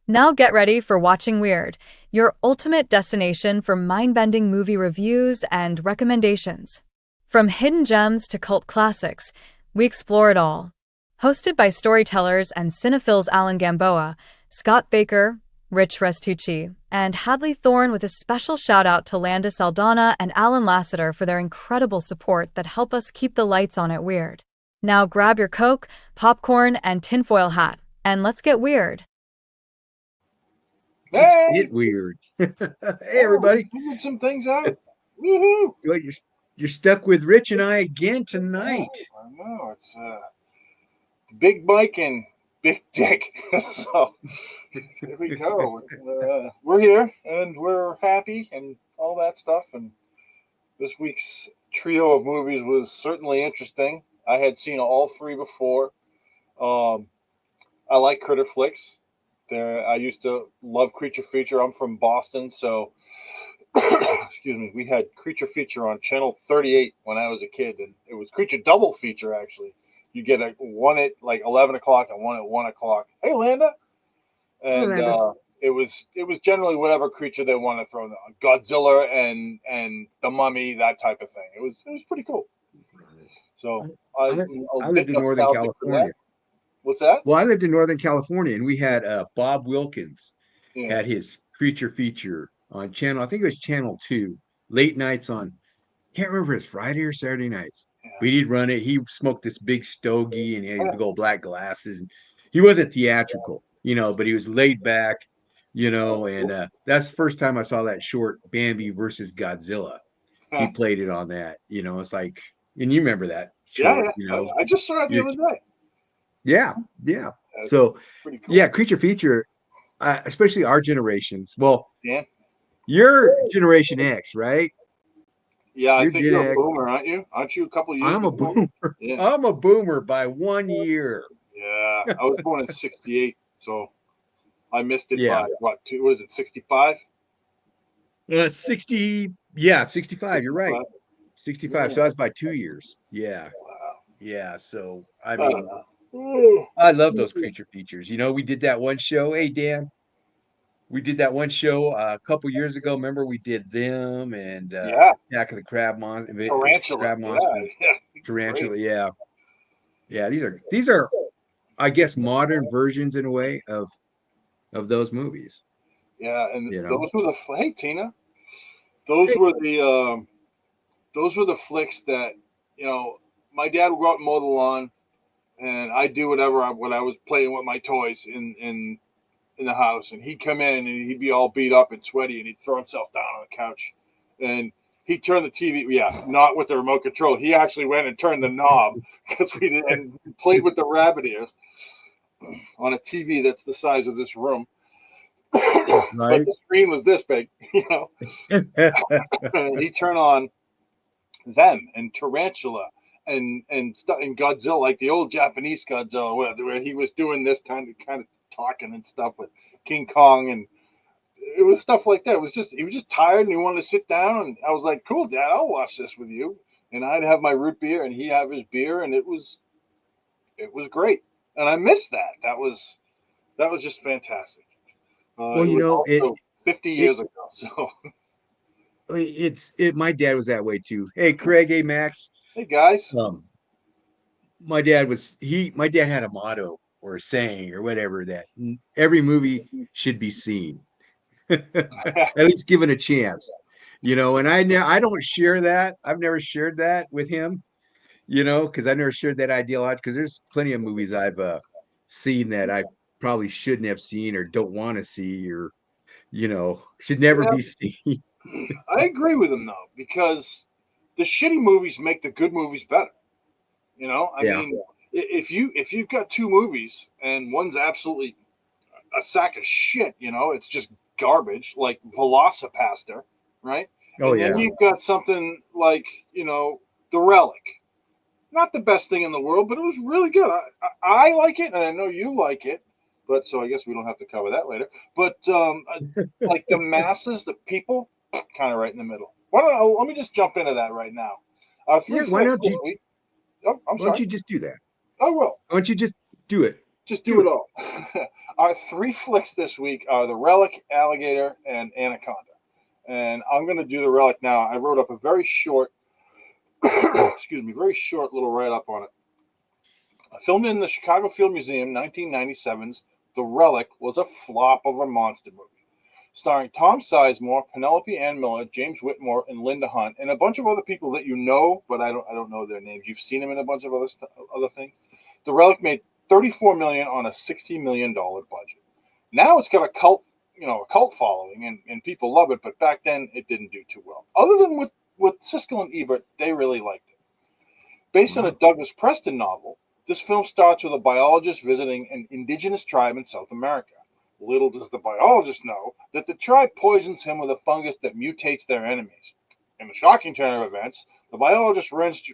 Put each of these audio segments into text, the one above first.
Now get ready for Watching Weird, your ultimate destination for mind-bending movie reviews and recommendations. From hidden gems to cult classics, we explore it all. Hosted by storytellers and cinephiles Alan Gamboa, Scott Baker, Rich Restucci, and Hadley Thorne, with a special shout out to Landis Aldana and Alan Lasseter for their incredible support that help us keep the lights on at Weird. Now grab your Coke, popcorn, and tinfoil hat, and let's get weird. Let's Hey, get weird. Hey, we're everybody. figuring some things out. Woohoo! Well, you're stuck with Rich and I again tonight. I know it's Big Mike and Big Dick. So here we go. We're here and we're happy and all that stuff. And this week's trio of movies was certainly interesting. I had seen all three before. I like critter flicks. I used to love Creature Feature. I'm from Boston, so excuse me. We had Creature Feature on Channel 38 when I was a kid, and it was Creature Double Feature actually. You get one at like 11 o'clock and one at 1 o'clock. Hey, Landa, Hey, and Amanda. it was generally whatever creature they want to throw on. Godzilla and the Mummy, that type of thing. It was pretty cool. So I lived in Northern California. What's that? Well, I lived in Northern California, and we had Bob Wilkins Yeah. had his Creature Feature on channel. I think it was Channel 2, late nights on. Can't remember if it's Friday or Saturday nights. Yeah. But he'd run it. He smoked this big stogie and he had big old black glasses. And he wasn't theatrical, but he was laid back, and that's the first time I saw that short Bambi versus Godzilla. He played it on that, it's like, and you remember that short, Yeah. I just saw it the other day. Yeah. So, pretty cool. yeah, Creature Feature, especially our generations. Well, Yeah. you're Generation X, right? Yeah, I You're think Gen you're a X. boomer, aren't you? Aren't you a couple years? I'm a before? boomer. Yeah. I'm a boomer by 1 year. Yeah, I was born in '68, so I missed it Yeah. by what? Was it 65? 60. Yeah, 65. You're right. 65. Yeah. So that's by 2 years. Yeah. Wow. Yeah. So I mean, Uh, I love those Creature Features. We did that one show. Hey, Dan, we did that one show a couple years ago. Remember, we did them and yeah, Attack of the Crab Monster, tarantula. Crab Monster, Yeah. Tarantula. Great. Yeah. Yeah. These are, I guess, modern versions in a way of those movies. Yeah, and You know. those were the hey Tina, those were the flicks that my dad would go out and mow the lawn, and I'd do what I was playing with my toys in the house, and he'd come in and he'd be all beat up and sweaty, and he'd throw himself down on the couch, and he'd turn the TV. Yeah, not with the remote control. He actually went and turned the knob because we did, and played with the rabbit ears on a TV that's the size of this room. Right. But the screen was this big, and he'd turn on them and Tarantula and Godzilla, like the old Japanese Godzilla, where he was doing this kind of talking and stuff with King Kong, and it was stuff like that. He was just tired and he wanted to sit down, and I was like, "Cool, Dad, I'll watch this with you." And I'd have my root beer and he'd have his beer, and it was great. And I missed that. That was just fantastic. Well, it 50 years ago, so. My dad was that way too. Hey, Craig. Hey, Max. Hey, guys. My dad had a motto or a saying or whatever that every movie should be seen, at least given a chance, and I don't share that. I've never shared that with him, because I never shared that ideology, because there's plenty of movies I've seen that I probably shouldn't have seen or don't want to see, or should never be seen. I agree with him though, because the shitty movies make the good movies better. I mean, if you've got two movies and one's absolutely a sack of shit, it's just garbage, like Velocipaster, right? Oh, and then you've got something like The Relic. Not the best thing in the world, but it was really good. I like it, and I know you like it. But so I guess we don't have to cover that later. But like the masses, the people, kind of right in the middle. Let me just jump into that right now. Why don't you? Oh, I'm sorry. Why don't you just do that? I will. Why don't you just do it? Just do it all. Our three flicks this week are The Relic, Alligator, and Anaconda. And I'm going to do The Relic now. I wrote up a very short, excuse me, very short little write-up on it. Filmed in the Chicago Field Museum, 1997's The Relic was a flop of a monster movie. Starring Tom Sizemore, Penelope Ann Miller, James Whitmore, and Linda Hunt, and a bunch of other people that you know, but I don't know their names. You've seen them in a bunch of other things. The Relic made $34 million on a $60 million budget. Now it's got a cult following, and people love it. But back then, it didn't do too well. Other than with Siskel and Ebert, they really liked it. Based on a Douglas Preston novel, this film starts with a biologist visiting an indigenous tribe in South America. Little does the biologist know that the tribe poisons him with a fungus that mutates their enemies. In the shocking turn of events, the biologist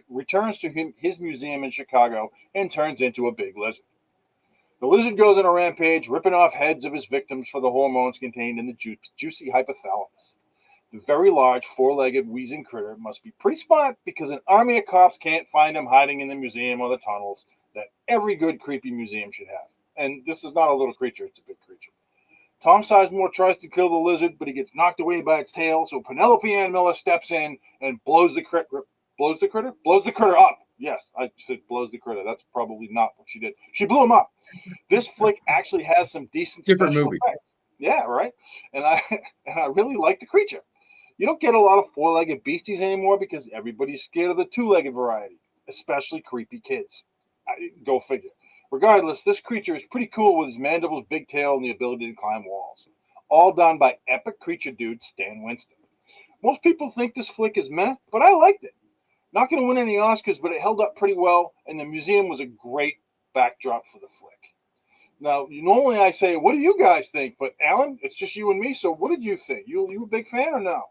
returns to his museum in Chicago and turns into a big lizard. The lizard goes on a rampage, ripping off heads of his victims for the hormones contained in the juicy hypothalamus. The very large, four-legged, wheezing critter must be pretty smart because an army of cops can't find him hiding in the museum or the tunnels that every good, creepy museum should have. And this is not a little creature, it's a big creature. Tom Sizemore tries to kill the lizard, but he gets knocked away by its tail, so Penelope Ann Miller steps in and blows the critter up. Yes, I said blows the critter. That's probably not what she did. She blew him up. This flick actually has some decent Different special movie. effects. Yeah, right. And I really like the creature. You don't get a lot of four-legged beasties anymore because everybody's scared of the two-legged variety, especially creepy kids. Go figure. Regardless, this creature is pretty cool with his mandibles, big tail, and the ability to climb walls. All done by epic creature dude Stan Winston. Most people think this flick is meh, but I liked it. Not going to win any Oscars, but it held up pretty well, and the museum was a great backdrop for the flick. Now, normally I say, what do you guys think? But Alan, it's just you and me, so what did you think? You a big fan or no?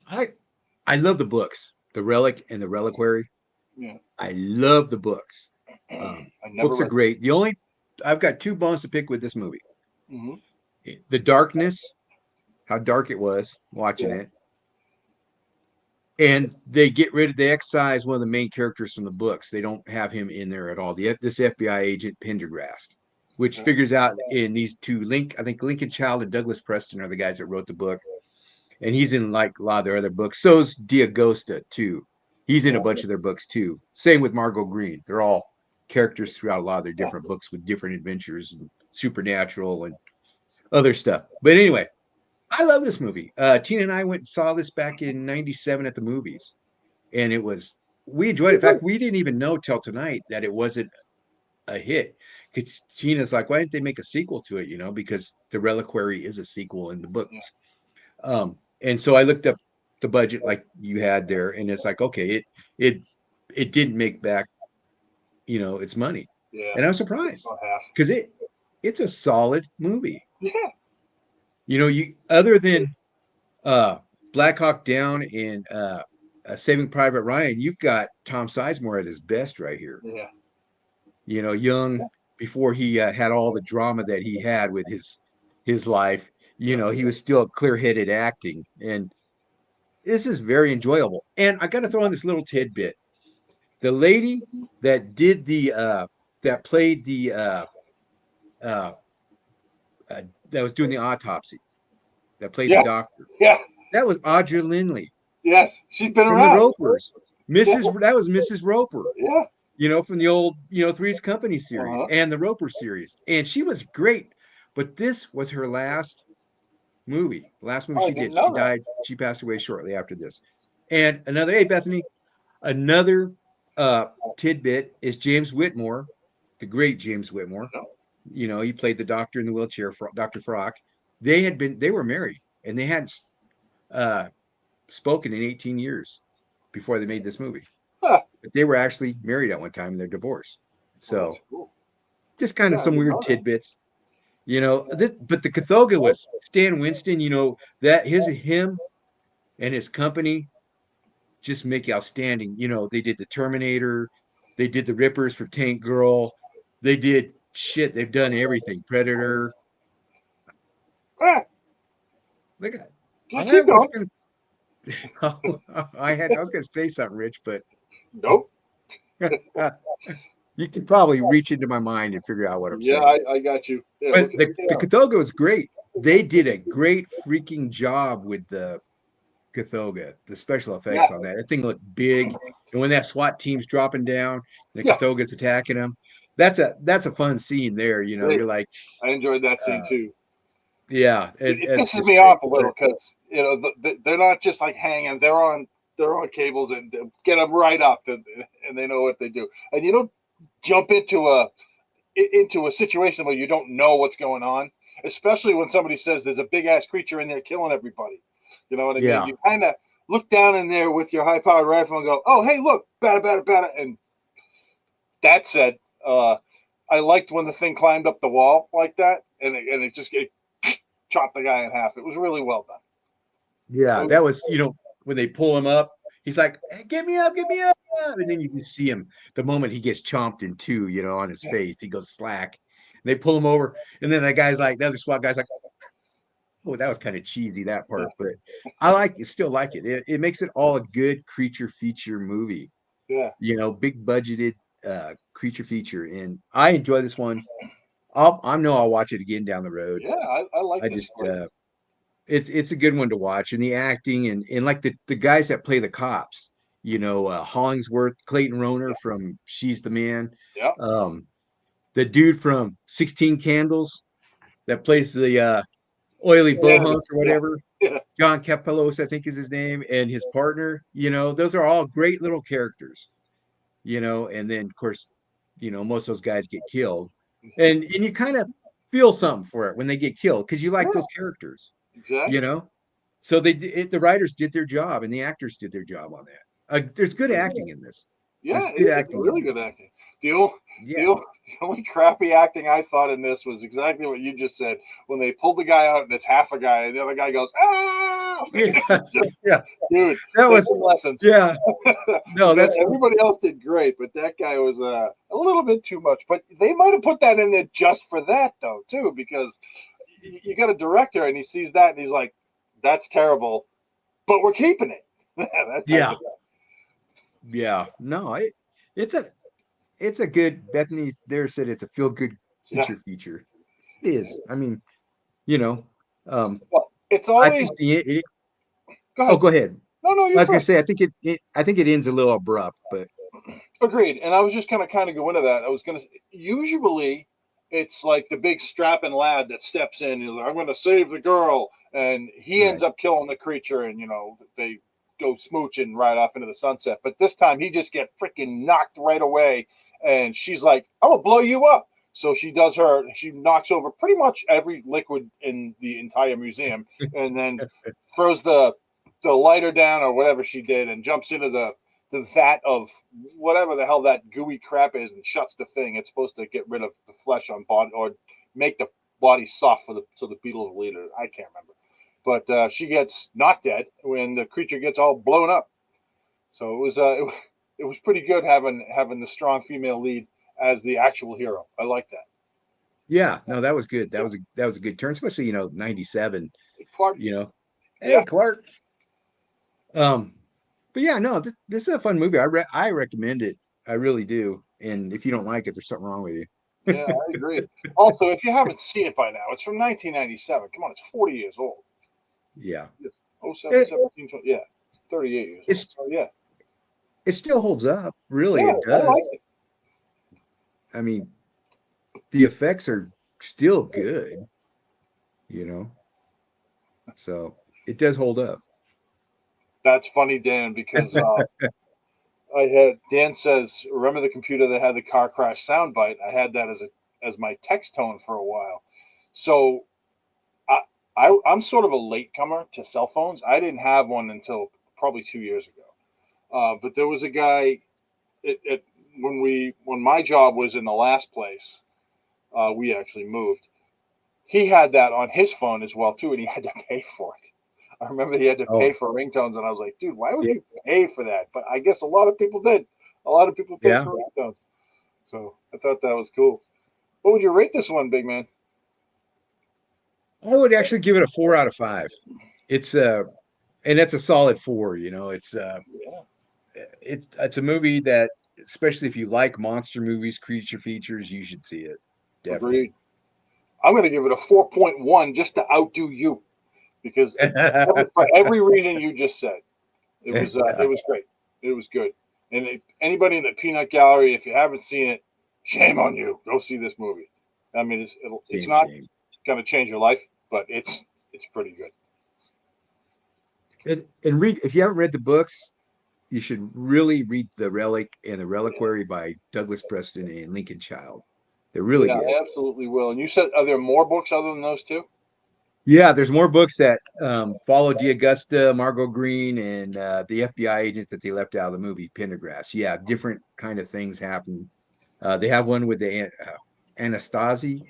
I love the books, The Relic and the Reliquary. Yeah. I love the books. Books are great. I've got two bones to pick with this movie. Mm-hmm. The darkness, how dark it was watching it. And they excise one of the main characters from the books. They don't have him in there at all. This FBI agent Pendergrast, which figures out in these two I think Lincoln Child and Douglas Preston are the guys that wrote the book. And he's in like a lot of their other books. So's D'Agosta too. He's in a bunch of their books too. Same with Margot Green. They're all characters throughout a lot of their different books with different adventures and supernatural and other stuff. But anyway, I love this movie. Tina and I went and saw this back in '97 at the movies, and we enjoyed it. In fact, we didn't even know till tonight that it wasn't a hit. Because Tina's like, why didn't they make a sequel to it? Because The Reliquary is a sequel in the books. And so I looked up the budget like you had there, and it's like, okay, it didn't make back, its money. Yeah. And I was surprised because it's a solid movie. Yeah. Other than Black Hawk Down and Saving Private Ryan, you've got Tom Sizemore at his best right here. Yeah. Young before he had all the drama that he had with his life. He was still clear-headed acting, and this is very enjoyable. And I got to throw in this little tidbit: the lady that did that played the that was doing the autopsy, that played the doctor. Yeah, that was Audra Lindley. Yes, she's been from around. The Ropers. That was Mrs. Roper. Yeah. From the old Three's Company series and the Roper series, and she was great. But this was her last movie. Last movie she did. She died. She passed away shortly after this. And hey, Bethany, another tidbit is James Whitmore, the great James Whitmore. He played the doctor in the wheelchair, Dr. Frock. They were married, and they hadn't spoken in 18 years before they made this movie. But they were actually married at one time, and they're divorced. So just kind of some weird tidbits. But the Cathoga was Stan Winston, that him and his company just make outstanding. They did the Terminator, they did the Rippers for Tank Girl, they did shit, they've done everything. Predator. Look at I was gonna say something, Rich, but nope. You can probably reach into my mind and figure out what I'm Yeah, saying. I got you. Yeah, But look the it up. Cthulhu is great. They did a great freaking job with the Cthulhu, the special Yeah, effects on that. That thing looked big. And when that SWAT team's dropping down and the yeah. Cthulhu's attacking them, that's a fun scene there. You know, Great. you're like, I enjoyed that scene uh, too. yeah, It it's pisses just me great. off a little because they're not just like hanging; they're on cables and get them right up, and they know what they do. And you don't jump into a situation where you don't know what's going on, especially when somebody says there's a big ass creature in there killing everybody. You know what I mean? Yeah, You kind of look down in there with your high powered rifle and go, "Oh, hey, look, bada bada bada." And that said, I liked when the thing climbed up the wall like that, and it just chopped the guy in half. It was really well done. yeah, So, that was, when they pull him up, he's like, hey, get me up. And then you can see him the moment he gets chomped in two, on his yeah, face, he goes slack. And they pull him over, and then the other SWAT guy's like, oh, that was kind of cheesy, that yeah, part, but I like it, still like it. It makes it all a good creature feature movie, yeah, big budgeted creature feature. And I enjoy this one. I know I'll watch it again down the road. yeah. I like I this just one. it's a good one to watch, and the acting and like the guys that play the cops, Hollingsworth, Clayton Roner from She's the Man, Yeah, um, the dude from 16 Candles that plays the oily yeah, bohunk or yeah, whatever. yeah. John Kapelos, I think is his name, and his partner, those are all great little characters, and then of course, most of those guys get killed. And you kind of feel something for it when they get killed because you like Yeah, those characters, you exactly. know. So the writers did their job and the actors did their job on that. There's good acting in this. There's Yeah, good it's acting in really this. good acting. The only, Yeah. the only, the only crappy acting I thought in this was exactly what you just said. When they pulled the guy out and it's half a guy, and the other guy goes, "Ah!" Yeah. Yeah. Dude, That take was some lessons. yeah. No, that's Everybody else did great, but that guy was a little bit too much. But they might have put that in there just for that, though, too, because you got a director and he sees that and he's like, "That's terrible," but we're keeping it. That type yeah. of thing. Yeah. No, it's a good Bethany there said it's a feel good Yeah. creature feature. It is. I mean, you know, um Well, it's I always think go oh ahead. go ahead. No, no, I you're was gonna fine. say I think it ends a little abrupt, but Agreed. And I was just gonna kind of go into that. I was gonna usually it's like the big strapping lad that steps in. He's like, "I'm gonna save the girl," and he ends right. up killing the creature, and they go smooching right off into the sunset. But this time he just get freaking knocked right away, and she's like, "I'm gonna blow you up." So she knocks over pretty much every liquid in the entire museum, and then throws the lighter down or whatever she did, and jumps into the vat of whatever the hell that gooey crap is and shuts the thing. It's supposed to get rid of the flesh on body or make the body soft so the beetles will eat it. I can't remember. But she gets not dead when the creature gets all blown up. So it was pretty good having the strong female lead as the actual hero. I like that. Yeah, no, that was good. That was a good turn, especially, 97, Clark, you know. yeah, Hey, Clark. Um, but yeah, no, this is a fun movie. I recommend it. I really do. And if you don't like it, there's something wrong with you. yeah, I agree. Also, if you haven't seen it by now, it's from 1997. Come on, it's 40 years old. Yeah. Oh, 07, It, 17, 20, yeah, 38 years old. it's So yeah, it still holds up. Really, yeah, it I does. like it. I mean, the effects are still good, you know. So it does hold up. That's funny, Dan, because I had Dan says, remember the computer that had the car crash soundbite? I had that as my text tone for a while. So I, I'm sort of a latecomer to cell phones. I didn't have one until probably 2 years ago. But there was a guy when my job was in the last place, we actually moved. He had that on his phone as well too, and he had to pay for it. I remember he had to pay Oh, for ringtones, and I was like, dude, why would yeah. you pay for that? But I guess a lot of people did. A lot of people paid Yeah. for ringtones. So I thought that was cool. What would you rate this one, big man? I would actually give it a 4 out of 5. It's and that's a solid 4, It's Yeah. it's a movie that especially if you like monster movies, creature features, you should see it. Definitely. Agreed. I'm going to give it a 4.1 just to outdo you because for every reason you just said, it was great. It was good. And anybody in the Peanut Gallery, if you haven't seen it, shame on you. Go see this movie. I mean, it's not going to change your life, but it's pretty good. And read, if you haven't read the books, you should really read The Relic and The Reliquary by Douglas Preston and Lincoln Child. They're really Yeah, good. I absolutely will. And you said, are there more books other than those two? Yeah, there's more books that follow DeAugusta, Margot Green, and the FBI agent that they left out of the movie, Pendergrass. Yeah, different kind of things happen. They have one with the Anastasi.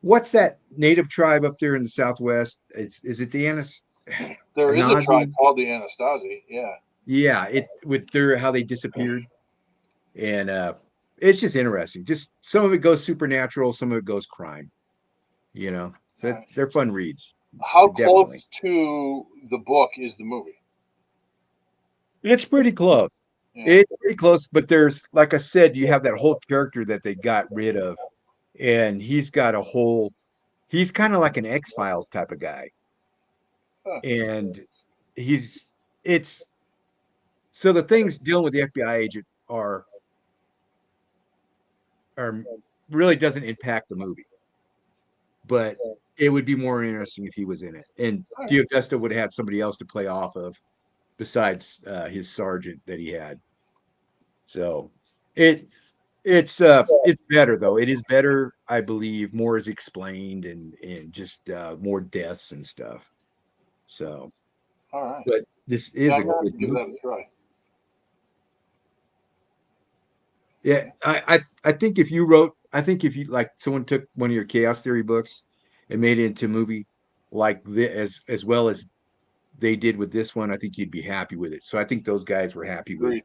What's that native tribe up there in the Southwest? Is it the There is a tribe Anazi? called the Anastasi. Yeah. Yeah, it with their how they disappeared, and it's just interesting. Just some of it goes supernatural, some of it goes crime. So Right. they're fun reads. How Definitely. close to the book is the movie? It's pretty close. Yeah. It's pretty close, but there's, like I said, you have that whole character that they got rid of, and he's kind of like an X-Files type of guy. Huh. And he's, it's, so the things dealing with the FBI agent are really doesn't impact the movie, but it would be more interesting if he was in it. And All right. DeAugusta would have had somebody else to play off of besides his sergeant that he had. So it's better though. It is better, I believe. More is explained and just more deaths and stuff. So, All right. but this Yeah, is a I'm going to good give that movie. a try. Yeah, I think if you like someone took one of your chaos theory books and made it into a movie like this as well as they did with this one, I think you'd be happy with it. So I think those guys were happy with Agreed.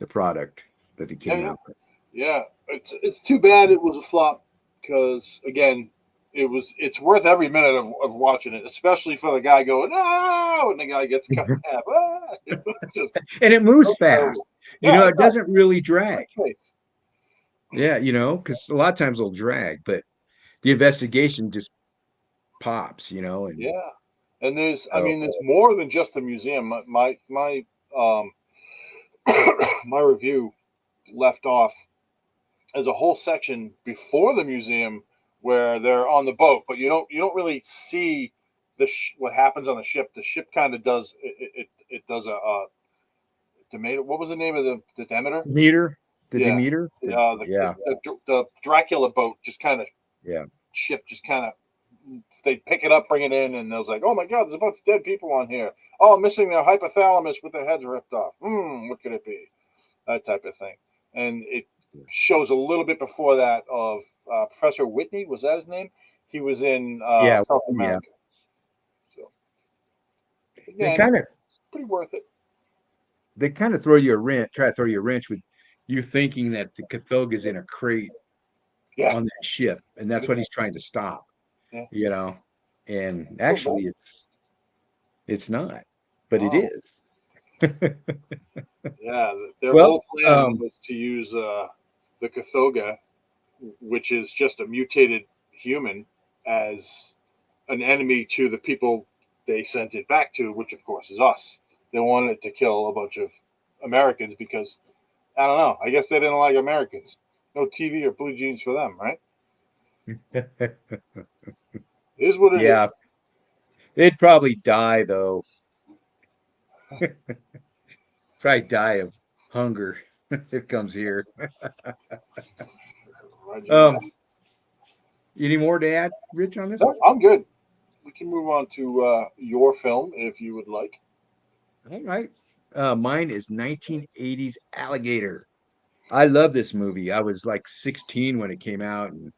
the product that they came Yeah, out with. yeah. It's too bad it was a flop because again, it's worth every minute of watching it, especially for the guy going no, and the guy gets cut in half. Ah! It's just And it moves so fast. terrible. Yeah, It doesn't really drag. face. Yeah, because a lot of times they'll drag, but the investigation just pops, and Yeah, and I so mean, there's more than just the museum. My my review left off as a whole section before the museum where they're on the boat, but you don't really see what happens on the ship. The ship kind of does it does a Demeter. What was the name of the Demeter? Demeter, the Yeah, Demeter, yeah, the Dracula boat just kind of yeah. ship just kind of they pick it up, bring it in, and they was like, oh my god, there's a bunch of dead people on here. Oh, missing their hypothalamus with their heads ripped off. What could it be? That type of thing. And it shows a little bit before that of Professor Whitney. Was that his name? He was in Yeah, South yeah. America. So They again, kind of it's pretty worth it. throw you a wrench, try to throw you a wrench with you thinking that the Cthulhu is in a crate Yeah, on that ship, and that's what he's trying to stop. yeah. And actually it's not, but it Wow. is. Yeah, their Well, whole plan was to use the Cthulhu, which is just a mutated human, as an enemy to the people they sent it back to, which of course is us. They wanted it to kill a bunch of Americans because I don't know. I guess they didn't like Americans. No TV or blue jeans for them, right? It is what it is. yeah, they'd probably die though. Probably die of hunger if it comes here. Roger Um, that. any more to add, Rich, on this No, one? I'm good. We can move on to your film if you would like. All right. Mine is 1980's Alligator. I love this movie. I was like 16 when it came out, and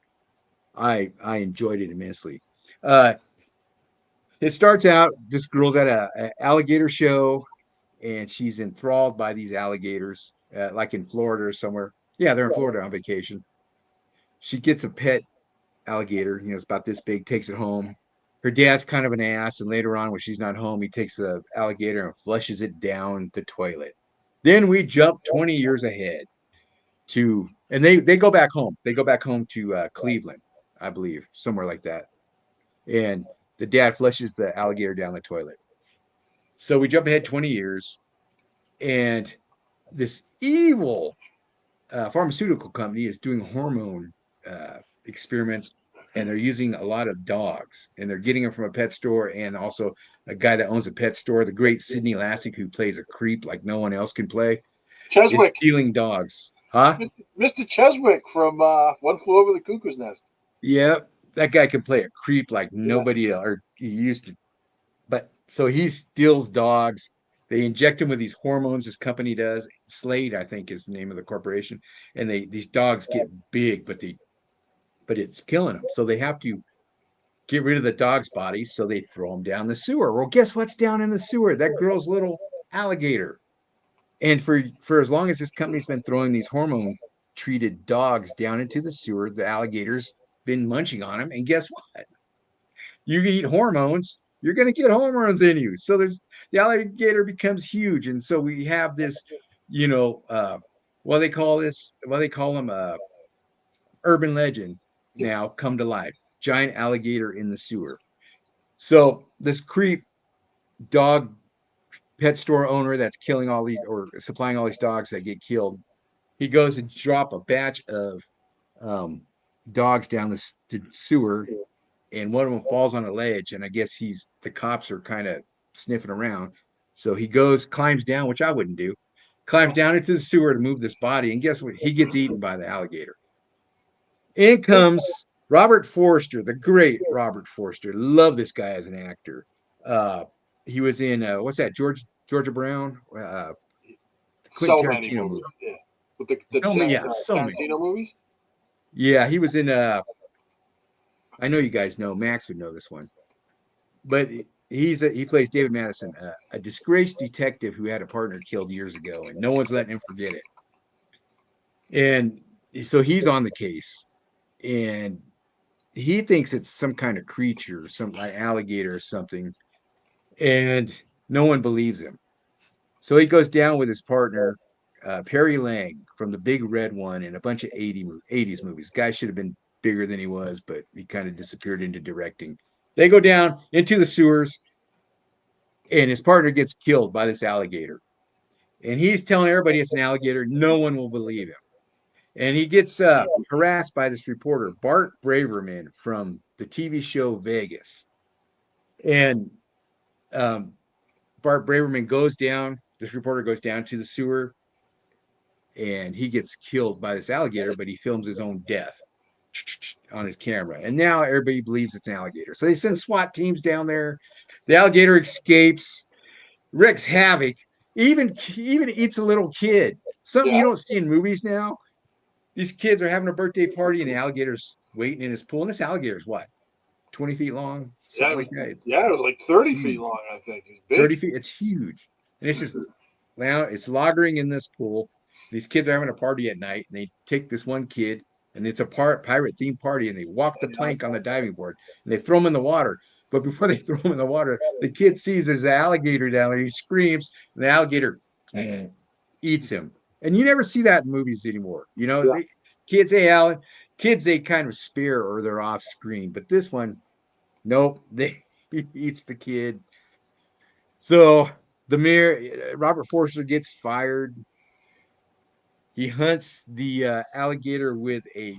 I enjoyed it immensely. Uh, it starts out this girl's at a alligator show, and she's enthralled by these alligators, like in Florida or somewhere. Yeah, they're in Florida on vacation. She gets a pet alligator, it's about this big, takes it home. Her dad's kind of an ass, and later on, when she's not home, he takes the alligator and flushes it down the toilet. Then we jump 20 years ahead to, and they go back home. They go back home to Cleveland, I believe, somewhere like that. And the dad flushes the alligator down the toilet. So we jump ahead 20 years, and this evil pharmaceutical company is doing hormone experiments, and they're using a lot of dogs, and they're getting them from a pet store, and also a guy that owns a pet store, the great Sidney Lassick, who plays a creep like no one else can play, is Cheswick, stealing dogs. Huh? Mr. Cheswick from One Flew Over the Cuckoo's Nest. Yeah, that guy can play a creep like Yeah. nobody else, or he used to. But so he steals dogs. They inject him with these hormones. This company does. Slade, I think, is the name of the corporation. And these dogs get big, but it's killing them. So they have to get rid of the dog's bodies. So they throw them down the sewer. Well, guess what's down in the sewer? That girl's little alligator. And for as long as this company's been throwing these hormone treated dogs down into the sewer, the alligator's been munching on them. And guess what? You eat hormones, you're going to get hormones in you. So the alligator becomes huge. And so we have this, you know, what they call them urban legend now come to life. Giant alligator in the sewer. So this creep dog pet store owner that's killing all these or supplying all these dogs that get killed, he goes and drop a batch of dogs down the sewer, and one of them falls on a ledge, and I guess the cops are kind of sniffing around. So he climbs down, which I wouldn't do, climbs down into the sewer to move this body, and guess what? He gets eaten by the alligator. In comes Robert Forster, the great Robert Forster. Love this guy as an actor. He was in what's that? Georgia Brown, Quentin So many Tarantino movies. movie. Yeah. With the So many Tarantino movies? Yeah, he was in I know you guys know, Max would know this one. But he plays David Madison, a disgraced detective who had a partner killed years ago, and no one's letting him forget it. And so he's on the case, and he thinks it's some kind of creature, some like alligator or something, and no one believes him. So he goes down with his partner, Perry Lang from The Big Red One and a bunch of 80s movies. Guy should have been bigger than he was, but he kind of disappeared into directing. They go down into the sewers, and his partner gets killed by this alligator. And he's telling everybody it's an alligator. No one will believe him. And he gets harassed by this reporter, Bart Braverman, from the TV show Vegas. And Bart Braverman this reporter goes down to the sewer, and he gets killed by this alligator, but he films his own death on his camera. And now everybody believes it's an alligator. So they send SWAT teams down there. The alligator escapes, wreaks havoc, even eats a little kid. Something you don't see in movies now. These kids are having a birthday party, and the alligator's waiting in his pool. And this alligator's what, 20 feet long? Something like that. It was like 30 feet long, I think. It's big. 30 feet. It's huge. And it's just, now it's lagering in this pool. These kids are having a party at night, and they take this one kid, and it's a pirate themed party, and they walk the plank on the diving board, and they throw him in the water. But before they throw him in the water, the kid sees there's an alligator down there. He screams, and the alligator eats him. And you never see that in movies anymore. You know, kids, they kind of spare or they're off screen. But this one, nope, he eats the kid. So the mayor, Robert Forster, gets fired. He hunts the alligator with a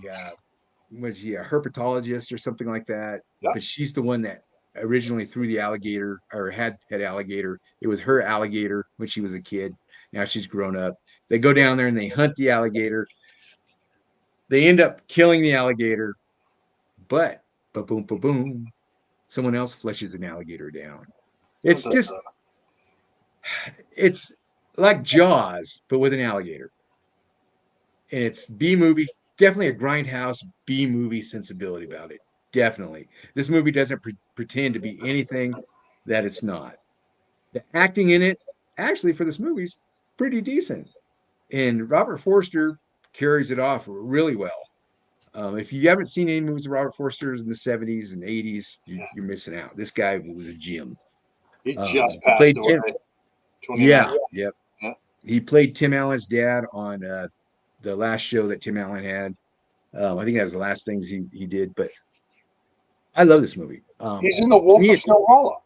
herpetologist or something like that. Yeah. But she's the one that originally threw the alligator or had alligator. It was her alligator when she was a kid. Now she's grown up. They go down there and they hunt the alligator. They end up killing the alligator, but boom, someone else fleshes an alligator down. It's like Jaws, but with an alligator. And it's B movie, definitely a grindhouse B movie sensibility about it. Definitely. This movie doesn't pretend to be anything that it's not. The acting in it, actually, for this movie, is pretty decent. And Robert Forster carries it off really well. If you haven't seen any movies of Robert Forster's in the 70s and 80s, you're missing out. This guy was a gem. He just passed away. Yep. he played Tim Allen's dad on the last show that Tim Allen had. I think that was the last things he did, but I love this movie. He's in The Wolf of Snow Hollow.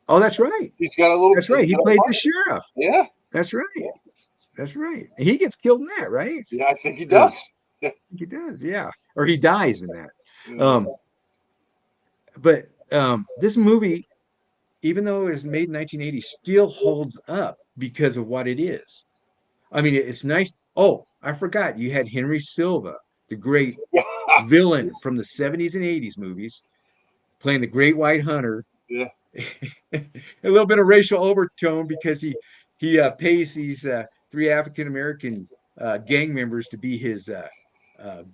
Oh, that's right. He's got a little. That's right. He played the sheriff. Yeah. That's right. That's right. And he gets killed in that, right? Yeah, I think he does. Yeah. I think he does, yeah. Or he dies in that. But this movie, even though it was made in 1980, still holds up because of what it is. I mean, it's nice. Oh, I forgot. You had Henry Silva, the great villain from the 70s and 80s movies, playing the Great White Hunter. Yeah. A little bit of racial overtone because he pays these 3 African American gang members to be his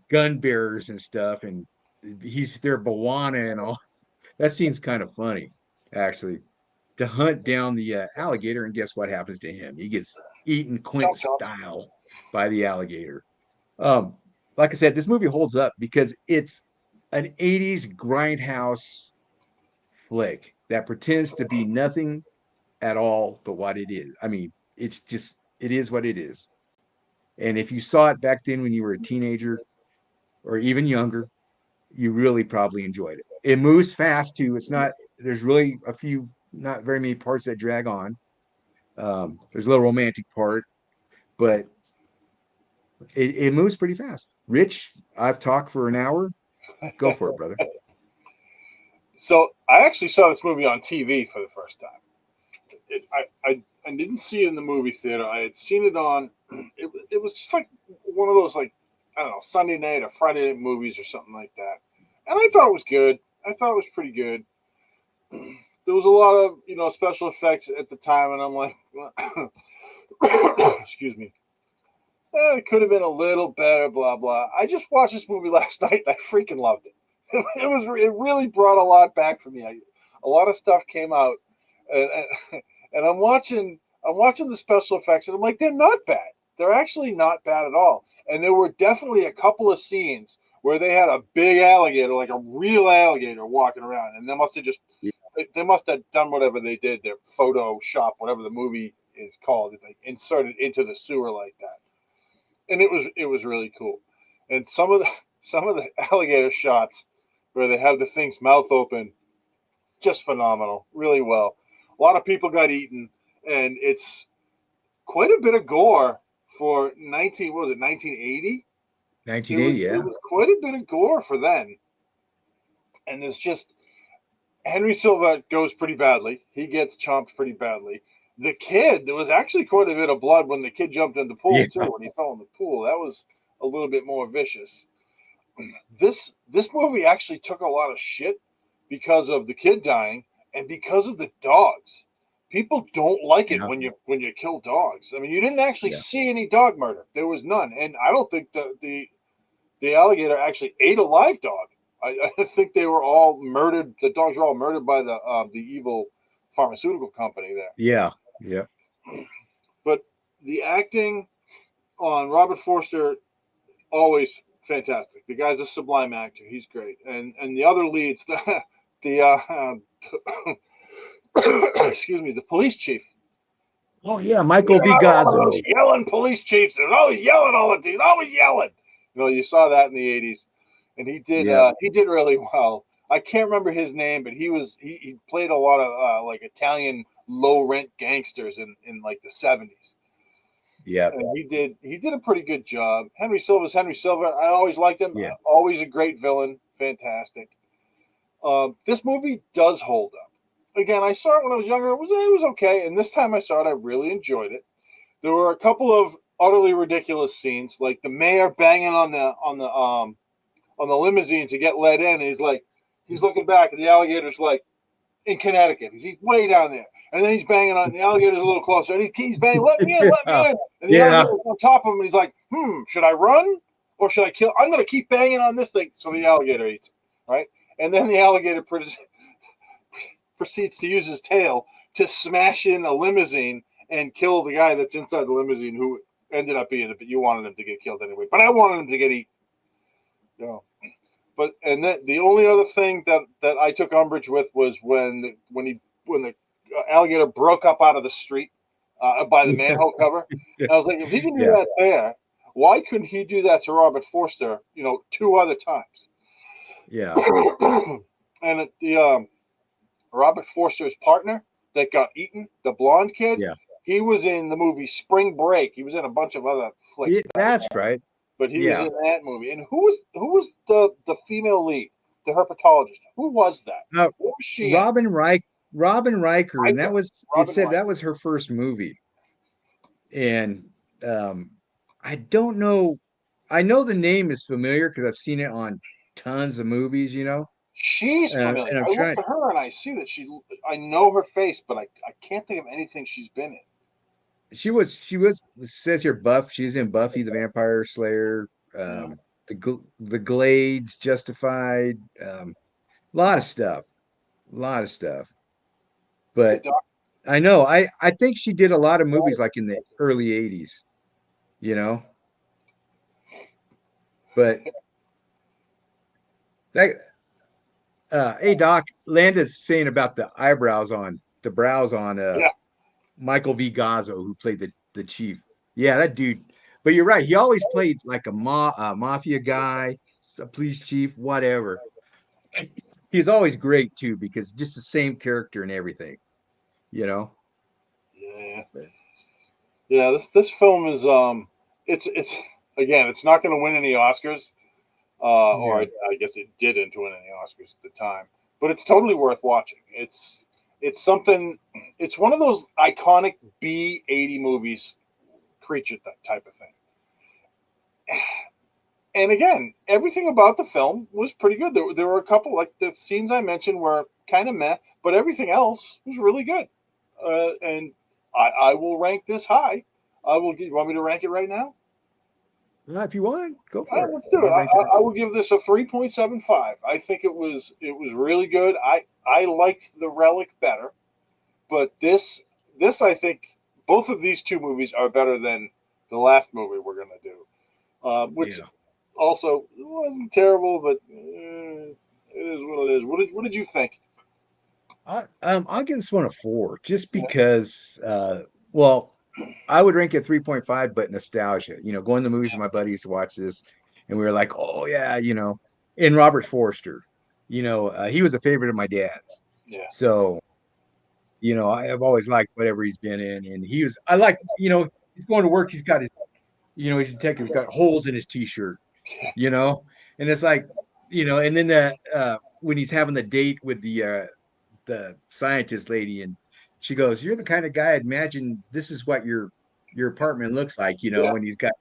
gun bearers and stuff, and he's their Bawana and all. That scene's kind of funny, actually, to hunt down the alligator, and guess what happens to him? He gets eaten Quint style by the alligator. Like I said, this movie holds up because it's an 80s grindhouse flick that pretends to be nothing at all but what it is. I mean, it is what it is. And if you saw it back then when you were a teenager or even younger, you really probably enjoyed it. It moves fast too. There's really not very many parts that drag on. There's a little romantic part, but it moves pretty fast. Rich, I've talked for an hour. Go for it, brother. So I actually saw this movie on TV for the first time. I didn't see it in the movie theater. I had seen it on. It was just like one of those, like, I don't know, Sunday night or Friday night movies or something like that. And I thought it was good. I thought it was pretty good. There was a lot of special effects at the time, and I'm like, excuse me. It could have been a little better, blah blah. I just watched this movie last night, and I freaking loved it. It really brought a lot back for me. A lot of stuff came out, and I'm watching the special effects, and I'm like, they're not bad. They're actually not bad at all. And there were definitely a couple of scenes where they had a big alligator, like a real alligator, walking around, and they must have done whatever they did, their Photoshop, whatever the movie is called, they inserted into the sewer like that, and it was really cool. And some of the alligator shots where they have the thing's mouth open, just phenomenal, really well. A lot of people got eaten, and it's quite a bit of gore for 1980? 1980, yeah. It was quite a bit of gore for then. And there's just Henry Silva goes pretty badly. He gets chomped pretty badly. The kid, there was actually quite a bit of blood when the kid jumped in the pool too. When he fell in the pool, that was a little bit more vicious. This movie actually took a lot of shit because of the kid dying and because of the dogs. People don't like it when you kill dogs. I mean, you didn't actually see any dog murder. There was none, and I don't think the alligator actually ate a live dog. I think they were all murdered. The dogs were all murdered by the evil pharmaceutical company there. Yeah. But the acting on Robert Forster, always fantastic. The guy's a sublime actor. He's great, and the other leads, excuse me, the police chief. Oh yeah, Michael V. Gazzo. Yelling police chiefs. They're always yelling all the time. Always yelling. You saw that in the 80s, and he did really well. I can't remember his name, but he played a lot of like Italian low rent gangsters in like the 70s. Yeah, and he did a pretty good job. Henry Silva's Henry Silva. I always liked him. Yeah. Always a great villain. Fantastic. This movie does hold up. Again, I saw it when I was younger. It was okay, and this time I saw it, I really enjoyed it. There were a couple of utterly ridiculous scenes, like the mayor banging on the limousine to get let in. And he's looking back, and the alligator's like in Connecticut. He's way down there, and then he's banging on the alligator's a little closer, and he's banging, let me in, and the alligator's on top of him, and he's like, should I run or should I kill? I'm going to keep banging on this thing, so the alligator eats him, right? And then the alligator proceeds to use his tail to smash in a limousine and kill the guy that's inside the limousine, who ended up being it, but you wanted him to get killed anyway. But I wanted him to get eaten. But and then the only other thing that I took umbrage with was when the alligator broke up out of the street by the manhole cover. And I was like, if he can do that there, why couldn't he do that to Robert Forster? 2 other times. Yeah. And the Robert Forster's partner that got eaten, the blonde kid, he was in the movie Spring Break. He was in a bunch of other flicks. Yeah, that's right. But he was in that movie. And who was the female lead, the herpetologist? Who was that? Who was she? Robin Riker, and that was that was her first movie. And I don't know. I know the name is familiar because I've seen it on tons of movies. She's familiar. And I look at her and I see that I know her face, but I can't think of anything she's been in. She was it says here Buff. She's in Buffy the Vampire Slayer, the Glades, Justified, a lot of stuff. But I know I think she did a lot of movies like in the early 80s, But that hey Doc, Landa's saying about the brows on Michael V. Gazzo, who played the chief. Yeah, that dude. But you're right. He always played like a mafia guy, a police chief, whatever. He's always great too, because just the same character and everything, Yeah. Yeah. This film is it's again, it's not going to win any Oscars, or I guess it didn't win any Oscars at the time. But it's totally worth watching. It's something. It's one of those iconic B-80 movies, creature type of thing. And again, everything about the film was pretty good. There were a couple, like the scenes I mentioned, were kind of meh, but everything else was really good. And I will rank this high. You want me to rank it right now? If you want, go for it. Let's do it. I will give this a 3.75. I think it was really good. I liked the Relic better, but this I think both of these two movies are better than the last movie we're gonna do, which also wasn't terrible, but it is what it is. What did you think? I'll give this one a 4, just because. Well, I would rank it 3.5, but nostalgia. Going to the movies with my buddies to watch this, and we were like, oh yeah, and Robert Forster, he was a favorite of my dad's. Yeah. So, I have always liked whatever he's been in, and I like, he's going to work. He's got his, he's a detective. He's got holes in his t-shirt, and it's like, and then when he's having the date with the scientist lady, and she goes, "You're the kind of guy I'd imagine this is what your apartment looks like," when he's got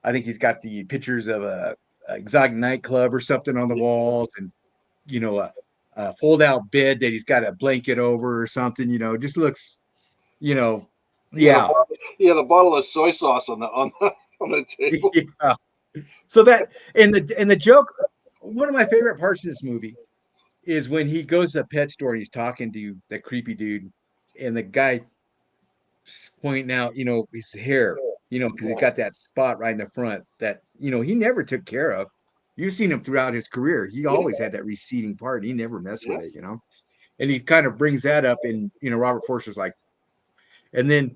I think he's got the pictures of a exotic nightclub or something on the walls, and a fold out bed that he's got a blanket over or something, just looks, He had a bottle of soy sauce on the table. Yeah. So that and the joke, one of my favorite parts of this movie is when he goes to the pet store and he's talking to the creepy dude, and the guy pointing out, his hair, because he got that spot right in the front that, he never took care of. You've seen him throughout his career. He always had that receding part. He never messed with it, and he kind of brings that up, and, Robert Forster's like, and then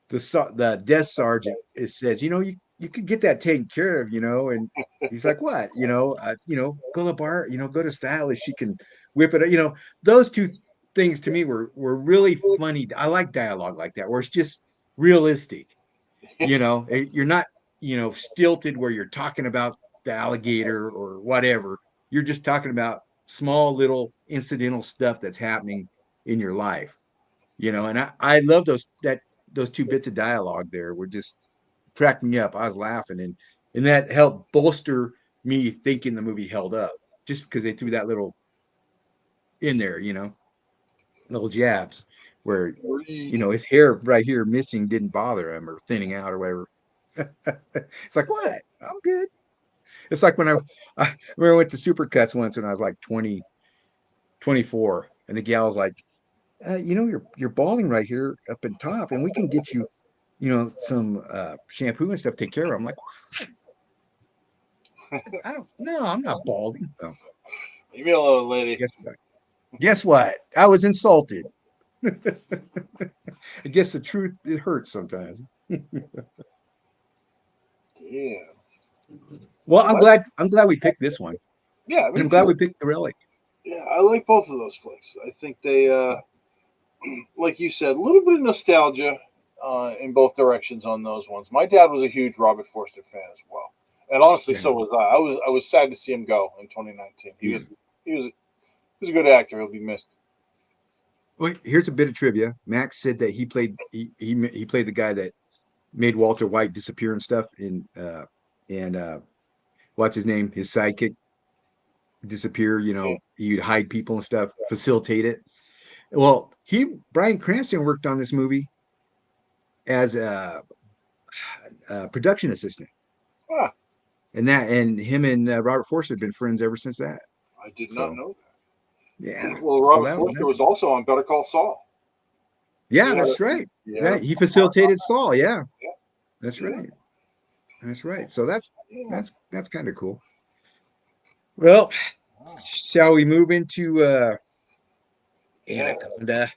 the desk sergeant says, you could get that taken care of, and he's like, what, go to the bar, go to Stylist, she can whip it up, those two things to me were really funny. I like dialogue like that, where it's just realistic, you're not, stilted where you're talking about the alligator or whatever. You're just talking about small little incidental stuff that's happening in your life, and I love those two bits of dialogue there were just cracked me up. I was laughing, and that helped bolster me thinking the movie held up, just because they threw that little in there, little jabs where, his hair right here missing didn't bother him, or thinning out or whatever. It's like, what? I'm good. It's like when I remember I went to Supercuts once when I was like 24, and the gal was like, you're balding right here up in top, and we can get you, some shampoo and stuff to take care of. I'm like, I'm not balding. Oh. Leave me alone, lady. Guess what? I was insulted. I guess the truth, it hurts sometimes. Yeah. Well, I I'm like, glad I'm glad we picked this one. yeah, And me I'm glad we too. picked the Relic. Yeah, I like both of those flicks. I think they, like you said, a little bit of nostalgia in both directions on those ones. My dad was a huge Robert Forster fan as well, and honestly, Yeah. so was I. I was sad to see him go in 2019. He Yeah. was he was a good actor. He'll be missed. Well, here's a bit of trivia. Max said that he played the guy that made Walter White disappear and stuff and what's his name? His sidekick disappear, Yeah. he'd hide people and stuff, facilitate it. Well, Bryan Cranston worked on this movie as a production assistant. Ah, And him and Robert Forster have been friends ever since that. I did not So, know that. yeah. Well, So Robert that Forster that's was also on Better Call Saul. He yeah, had that's right. he had Right. a He part on facilitated Saul. Yeah, that. that's Yeah, right. That's right. So yeah. that's kind of cool. Well, Wow. shall we move into Yeah. Anaconda?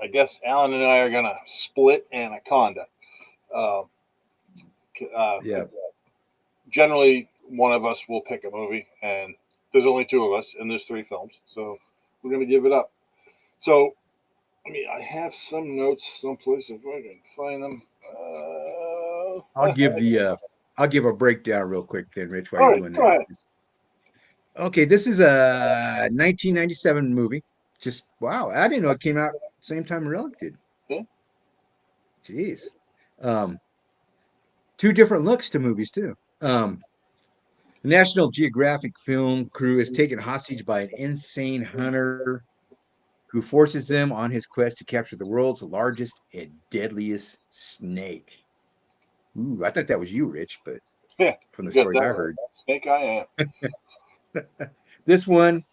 I guess Alan and I are gonna split Anaconda. Uh, Yeah. Generally, one of us will pick a movie, and there's only two of us, and there's three films, so we're gonna give it up. So, I mean, I have some notes someplace if I can find them. I'll give the I'll give a breakdown real quick then, Rich, while All you're right, doing go that. ahead. Okay, this is a 1997 movie. Just wow, I didn't know it came out same time Relic did. Yeah. Jeez. Um, two different looks to movies too. The National Geographic film crew is taken hostage by an insane hunter who forces them on his quest to capture the world's largest and deadliest snake. Ooh, I thought that was you, Rich, but Yeah, from the you got stories that I right. heard. Snake Eye. This one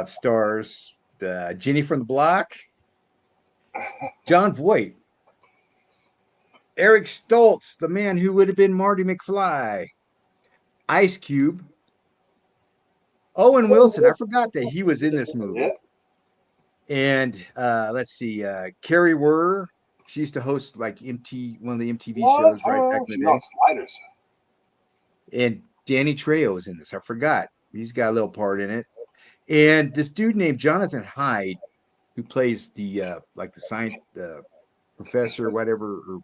stars Jenny from the Block, John Voight, Eric Stoltz, the man who would have been Marty McFly, Ice Cube, Owen Wilson. I forgot that he was in this Yeah. movie. And let's see, Carrie Wurr. She used to host like one of the MTV What? shows right back in She's the on day. Sliders. And Danny Trejo is in this. I forgot. He's got a little part in it. And this dude named Jonathan Hyde, who plays the like the science professor, whatever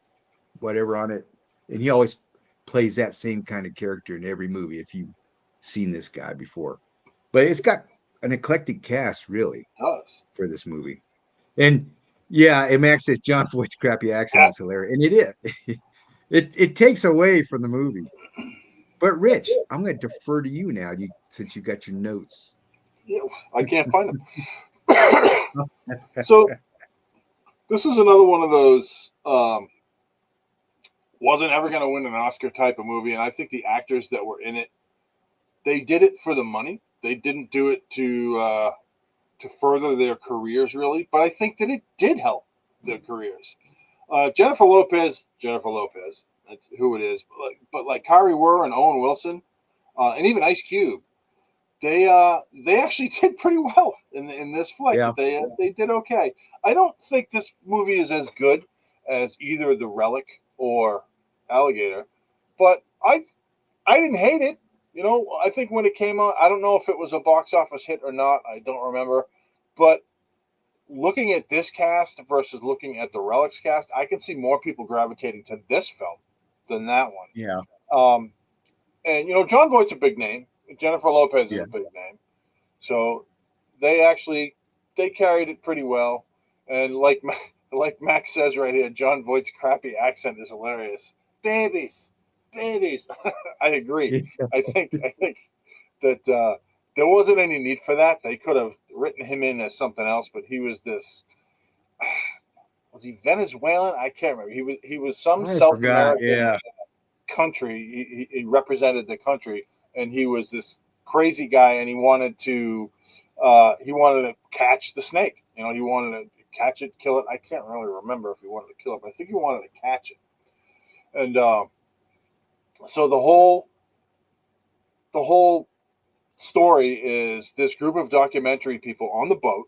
on it. And he always plays that same kind of character in every movie if you've seen this guy before. But it's got an eclectic cast, really, Does. for this movie. And yeah, and Max says John Voight's crappy accent is hilarious. And it is. It takes away from the movie. But Rich, I'm going to defer to you now, since you got your notes. Yeah, I can't find them. So this is another one of those wasn't ever going to win an Oscar type of movie, and I think the actors that were in it, they did it for the money. They didn't do it to further their careers really, but I think that it did help their careers. Jennifer Lopez, that's who it is. But like Kari Wurr and Owen Wilson, and even Ice Cube, they actually did pretty well in this flick. Yeah. They did okay. I don't think this movie is as good as either The Relic or Alligator, but I didn't hate it. You know, I think when it came out, I don't know if it was a box office hit or not. I don't remember, but looking at this cast versus looking at the Relics cast, I can see more people gravitating to this film than that one. Yeah. Um, and John Voight's a big name. Jennifer Lopez is Yeah. a big name. So they carried it pretty well. And like Max says right here, John Voight's crappy accent is hilarious. Babies, babies. I agree. I think that there wasn't any need for that. They could have written him in as something else, but he was this. Was he Venezuelan? I can't remember. He was some I South forgot. American Yeah. country. He represented the country, and he was this crazy guy, and he wanted to catch the snake. He wanted to catch it, kill it. I can't really remember if he wanted to kill it, but I think he wanted to catch it. And so the whole story is this group of documentary people on the boat,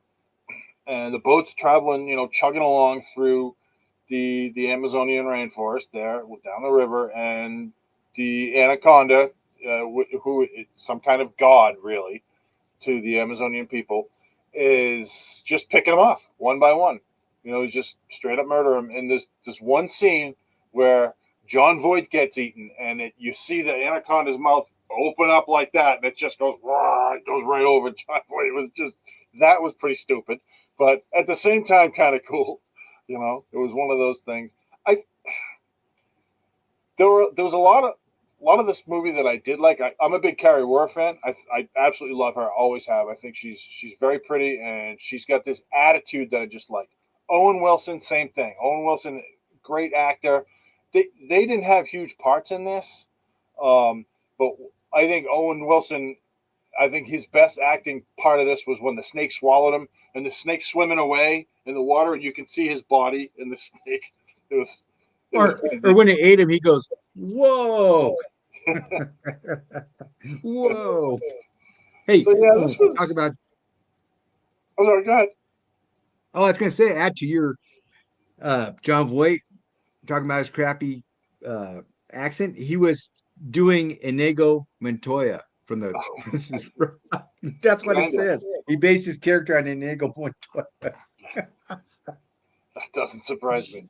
and the boat's traveling, chugging along through the Amazonian rainforest there down the river, and the Anaconda, who is some kind of god really to the Amazonian people, is just picking them off one by one. Just straight up murder them. And there's this one scene where John Voight gets eaten, and you see the Anaconda's mouth open up like that, and it just goes, it goes right over John Voight. That was pretty stupid, but at the same time, kind of cool. It was one of those things. There was a lot of this movie that I did like. I'm a big Carrie Wyrd fan. I absolutely love her. Always have. I think she's very pretty, and she's got this attitude that I just like. Owen Wilson, same thing. Owen Wilson, great actor. They didn't have huge parts in this, but I think Owen Wilson. I think his best acting part of this was when the snake swallowed him, and the snake's swimming away in the water, and you can see his body in the snake. Or when it ate him, he goes, "Whoa, whoa!" Hey, So yeah, this was. talk about. Oh, sorry, go ahead. Oh, I was going to say, add to your John Voight talking about his crappy accent. He was doing Inigo Montoya from the Princess Bride. That's what it says. He based his character on Inigo Montoya. That doesn't surprise me.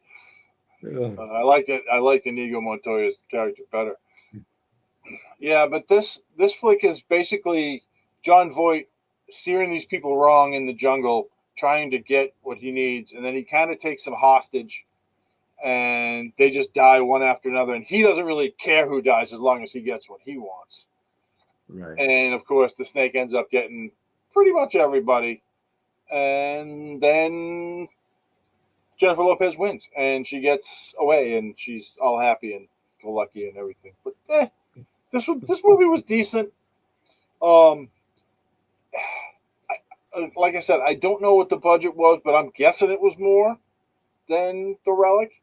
I like it. I like Inigo Montoya's character better. Yeah, but this flick is basically John Voight steering these people wrong in the jungle, trying to get what he needs, and then he kind of takes them hostage, and they just die one after another, and he doesn't really care who dies as long as he gets what he wants. Right. And of course, the snake ends up getting pretty much everybody, and then Jennifer Lopez wins, and she gets away, and she's all happy and lucky and everything. But this movie was decent. Like I said, I don't know what the budget was, but I'm guessing it was more than The Relic.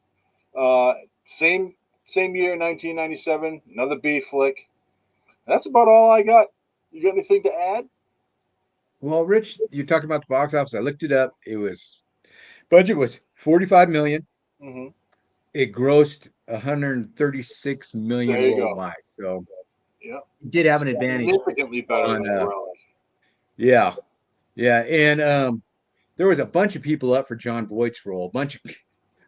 Same year, 1997, another B flick. That's about all I got. You got anything to add? Well, Rich, you talked about the box office. I looked it up. Budget was 45 million. Mm-hmm. It grossed 136 million There you worldwide. go. So Yeah, it did have an advantage significantly better on than The Relic. yeah. And there was a bunch of people up for John Voight's role, a bunch of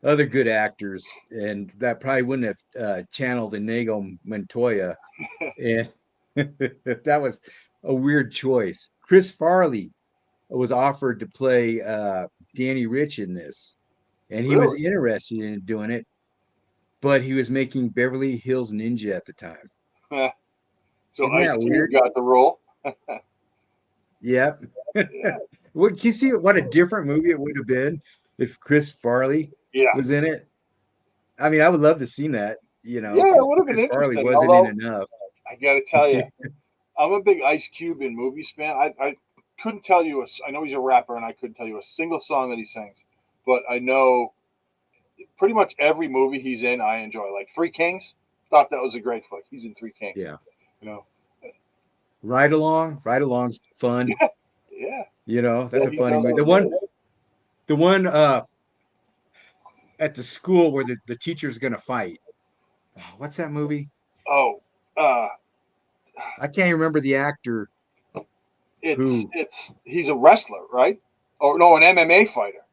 other good actors, and that probably wouldn't have channeled Inigo Montoya. And that was a weird choice. Chris Farley was offered to play Danny Rich in this, and he was interested in doing it, but he was making Beverly Hills Ninja at the time. So Isn't Ice that Cube weird? got the role. Yep. Yeah. Can you see what a different movie it would have been if Chris Farley was in it? I mean, I would love to have seen that, Yeah, it would have been Chris Farley interesting. wasn't Although, in enough. I got to tell you, I'm a big Ice Cube in movies fan. I couldn't tell you. I know he's a rapper, and I couldn't tell you a single song that he sings. But I know pretty much every movie he's in, I enjoy. Like Three Kings, thought that was a great flick. He's in Three Kings. Yeah. You know. Ride Along's fun. Yeah. That's a funny movie. The one at the school where the teacher's gonna fight. What's that movie? Oh, I can't remember the actor. He's a wrestler, right? Or no, an MMA fighter.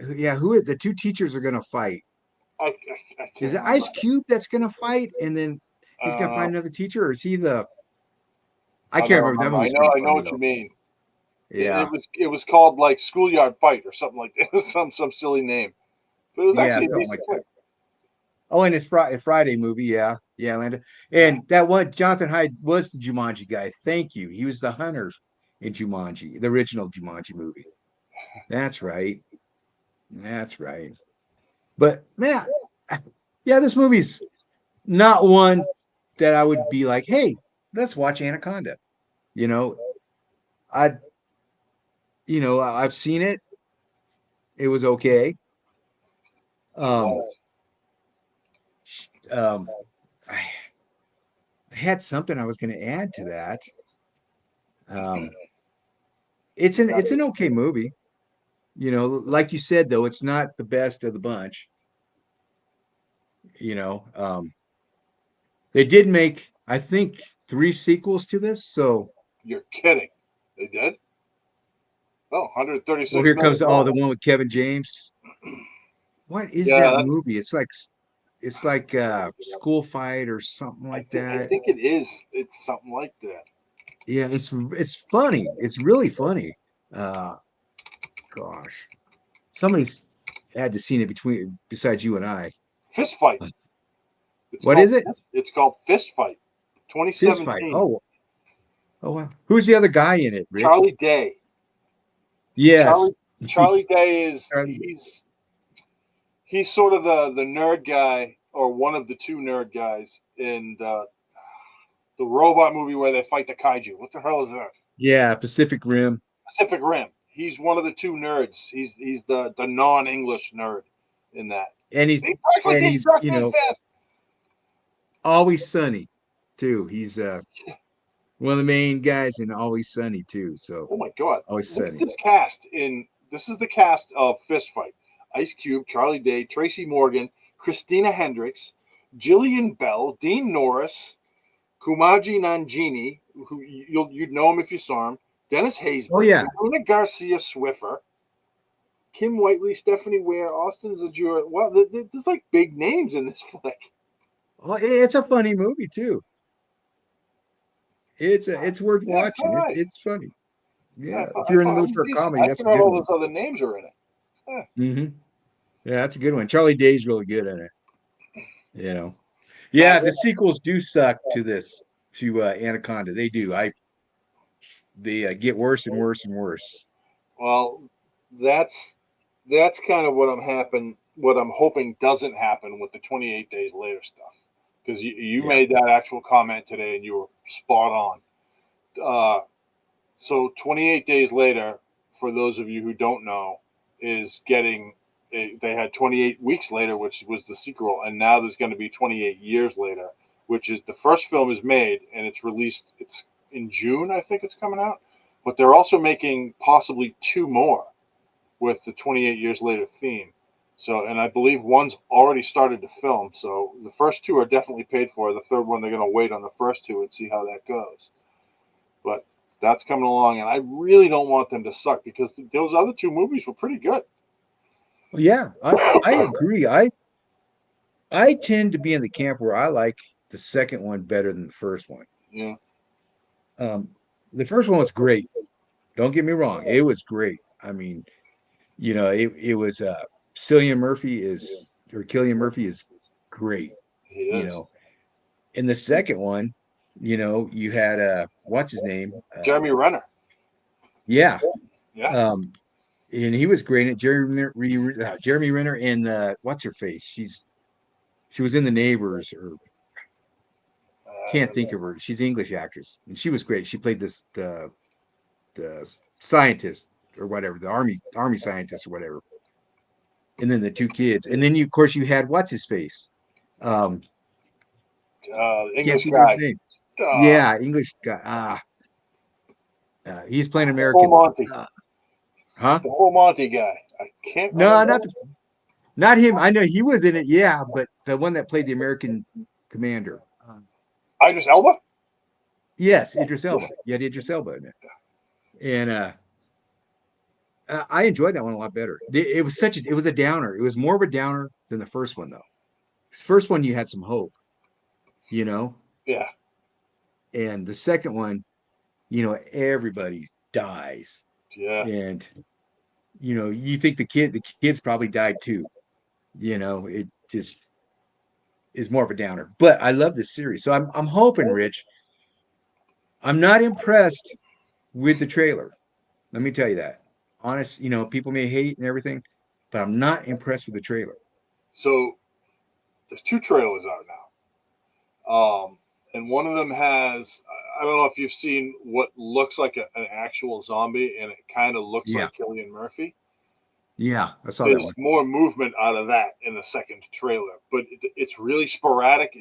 Who is the two teachers are gonna fight? I Is it Ice Cube that's gonna fight, and then he's gonna find another teacher, or is he the? I can't remember. That movie's I know what you mean. Yeah, it was called like Schoolyard Fight or something like that. It was some silly name, but it was actually something like that. Oh, and it's Friday movie, yeah, Landon. And that one, Jonathan Hyde was the Jumanji guy. Thank you. He was the hunter in Jumanji, the original Jumanji movie. That's right. But man, this movie's not one that I would be like, hey, let's watch Anaconda. I've seen it. It was okay. I had something I was going to add to that. it's an okay movie. You know, like you said though, it's not the best of the bunch. You know, they did make, I think, 3 sequels to this. So, You're kidding. They did? Oh, well, 136 here million comes the dollars. one with Kevin James. What is Yeah, that movie? It's like School Fight or something like I that. think it is. It's something like that. Yeah, it's funny. It's really funny. Uh, gosh, somebody's had to seen it between besides you and I. Fist Fight. It's What called is it? it's called Fist Fight. Fist Fight. 2017. Oh wow. Who's the other guy in it, Rich? Charlie Day. Yes. Charlie Day is Charlie. he's sort of the nerd guy, or one of the two nerd guys in the robot movie where they fight the kaiju. What the hell is that? Yeah, Pacific Rim. Pacific Rim. He's one of the two nerds. He's the non-English nerd in that. And He talks like he's you really know, fast. Always Sunny too. He's one of the main guys in Always Sunny too. So Oh my god! Always Look at Sunny. this cast. This is the cast of Fist Fight: Ice Cube, Charlie Day, Tracy Morgan, Christina Hendricks, Jillian Bell, Dean Norris, Kumaji Nanjiani, who you'd know him if you saw him, Dennis Haysbert, Oh yeah. Luna Garcia Swiffer, Kim Whiteley, Stephanie Ware, Austin Zajura. Well, there's like big names in this flick. Well, it's a funny movie too. It's worth Yeah, it's all watching. right. It's funny. Yeah, Yeah, if you're in the it mood was for a decent. comedy, I that's a forgot good all one. those other names are in it. Yeah. Hmm. Yeah, that's a good one. Charlie Day's really good in it. You know. Yeah, the sequels do suck to Anaconda. They do. They get worse and worse and worse. Well, that's kind of what I'm hoping doesn't happen with the 28 days later stuff. Because you Yeah. made that actual comment today and you were spot on. So 28 days later, for those of you who don't know, is they had 28 weeks later, which was the sequel, and now there's going to be 28 years later, which is the first film is made and it's released. It's in June, I think it's coming out, but they're also making possibly two more with the 28 years later theme. So, and I believe one's already started to film. So the first two are definitely paid for. The third one, they're going to wait on the first two and see how that goes. But that's coming along, and I really don't want them to suck because those other two movies were pretty good. Well, yeah, I agree. I tend to be in the camp where I like the second one better than the first one. Yeah. The first one was great. Don't get me wrong, it was great. I mean, you know, it was Cillian Murphy is great. He You is. know, in the second one, you know, you had what's his name? Jeremy Renner. Yeah. Yeah. And he was great at Jeremy Renner and what's her face? She was in The Neighbors, or can't think of her. She's an English actress, and she was great. She played the scientist or whatever, the army scientist or whatever. And then the two kids, and then of course you had what's his face? Can't English think of his guy. name. Yeah, English guy. He's playing Full American. Monty. Huh? The whole Monty guy. I can't. No, not him. I know he was in it. Yeah, but the one that played the American commander. Idris Elba. Yes, Idris Elba. You had Idris Elba in it, and I enjoyed that one a lot better. It was a downer. It was more of a downer than the first one, though. The first one you had some hope, you know, Yeah. and the second one, you know, everybody dies, Yeah. and you know, you think the kids probably died too. You know, it just is more of a downer. But I love this series, so I'm hoping, Rich. I'm not impressed with the trailer. Let me tell you that. Honest, you know, people may hate and everything, but I'm not impressed with the trailer. So there's two trailers out now. And one of them has, I don't know if you've seen what looks like an actual zombie, and it kind of looks Yeah. like Cillian Murphy. Yeah, I saw that There's one. more movement out of that in the second trailer, but it's really sporadic.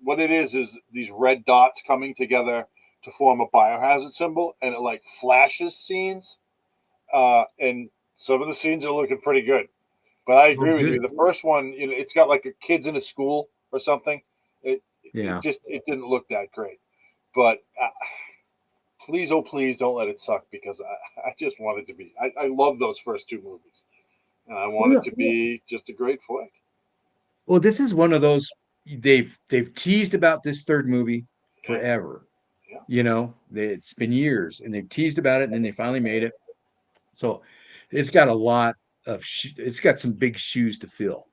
What it is these red dots coming together to form a biohazard symbol, and it like flashes scenes. and some of the scenes are looking pretty good. But I agree with you. The first one, it's got like a kids in a school or something. It didn't look that great. But please, oh please, don't let it suck, because I just want it to be. I love those first two movies, and I want it to be just a great flick. Well, this is one of those they've teased about this third movie forever. Yeah. It's been years, and they've teased about it, and then they finally made it. So it's got a lot of it's got some big shoes to fill.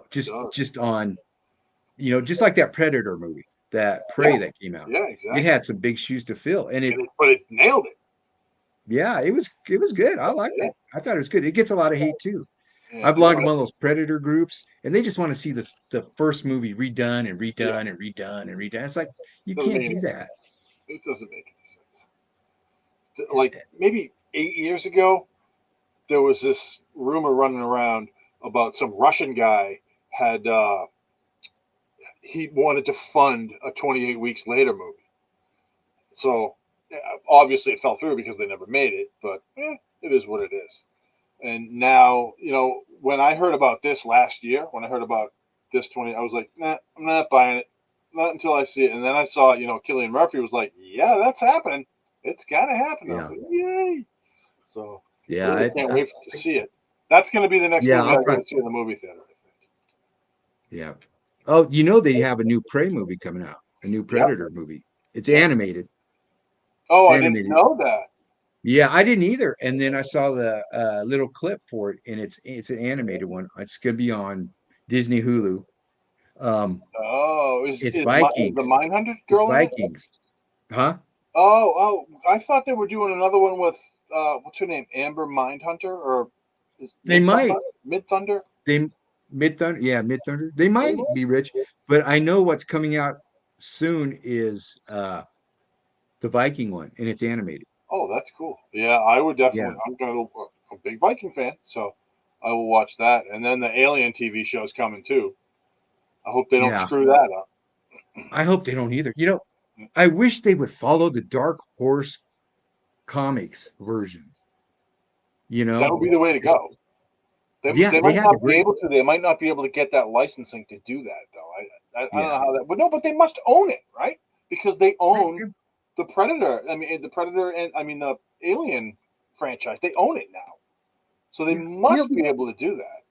Just on, just like that Predator movie, that Prey that came out. Yeah, exactly. It had some big shoes to fill, but it nailed it. Yeah, it was good. I liked it. I thought it was good. It gets a lot of hate too. I belong to one of those Predator groups, and they just want to see the first movie redone and redone and redone and redone. It's like, you can't do that. It doesn't make any sense. Like maybe 8 years ago, there was this rumor running around about some Russian guy he wanted to fund a 28 Weeks Later movie. So obviously it fell through because they never made it, but it is what it is. And now, when I heard about this last year, when I heard about this 20, I was like, nah, I'm not buying it. Not until I see it. And then I saw, Cillian Murphy was like, yeah, that's happening. It's gotta happen. I was like, yay. So I can't wait to see it. That's going to be the next movie I'm going to see in the movie theater, I think. Yeah. Oh, they have a new Prey movie coming out, a new Predator movie. It's animated. Oh, I didn't know that. Yeah, I didn't either. And then I saw the little clip for it, and it's an animated one. It's going to be on Disney Hulu. It's Vikings. The Mindhunter girl? It's Vikings. Huh? Oh, I thought they were doing another one with what's her name? Amber Mindhunter, or they might Mid-Thunder? Mid-Thunder, yeah, Mid-Thunder. They might be rich, but I know what's coming out soon is the Viking one, and it's animated. Oh, that's cool. Yeah, I would definitely. Yeah. I'm a big Viking fan, so I will watch that. And then the Alien TV show is coming too. I hope they don't screw that up. I hope they don't either. I wish they would follow the Dark Horse comics version. That would be the way to go. They might not be able to. They might not be able to get that licensing to do that, though. I don't know how that. But no, but they must own it, right? Because they own the Predator. The Predator and the Alien franchise. They own it now, so they must be able to do that.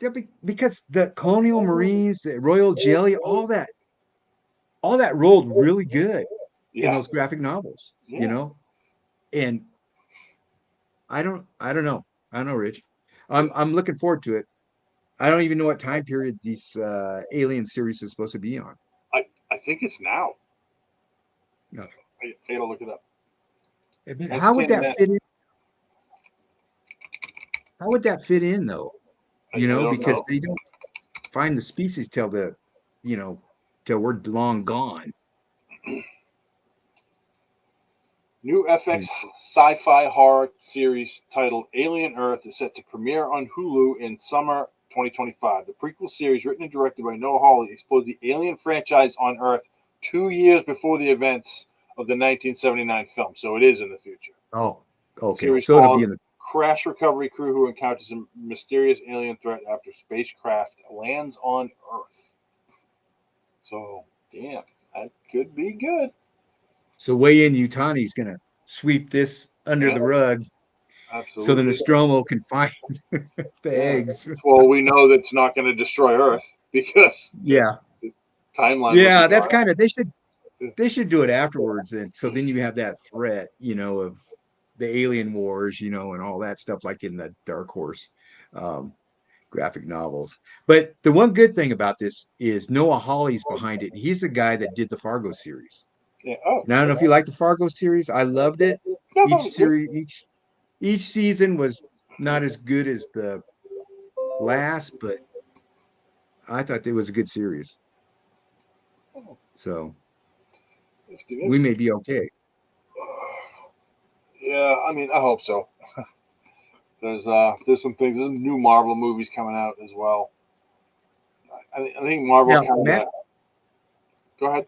Yeah, because the Colonial Marines, the Royal Jelly, all that rolled really good in those graphic novels. And I don't know. I don't know, Rich. I'm looking forward to it. I don't even know what time period this Alien series is supposed to be on. I think it's now. No. I gotta look it up. How would that fit in? How would that fit in, though? Because they don't find the species till we're long gone. New FX sci-fi horror series titled Alien Earth is set to premiere on Hulu in summer 2025. The prequel series, written and directed by Noah Hawley, explores the Alien franchise on Earth 2 years before the events of the 1979 film. So it is in the future. Oh, okay. So it'll be in the crash recovery crew who encounters a mysterious alien threat after spacecraft lands on Earth. So, damn, that could be good. So Wei-Yin Yutani is going to sweep this under the rug. Absolutely. So the Nostromo can find the eggs. Well, we know that's not going to destroy Earth because the timeline. Yeah, that's kind of they should do it afterwards. And so then you have that threat, of the alien wars, and all that stuff, like in the Dark Horse graphic novels. But the one good thing about this is Noah Hawley's behind it. He's the guy that did the Fargo series. Yeah. Oh, and I don't know if you like the Fargo series. I loved it. Each season was not as good as the last, but I thought it was a good series. So we may be okay. Yeah, I hope so. There's some things. There's some new Marvel movies coming out as well. I think Marvel. Go ahead.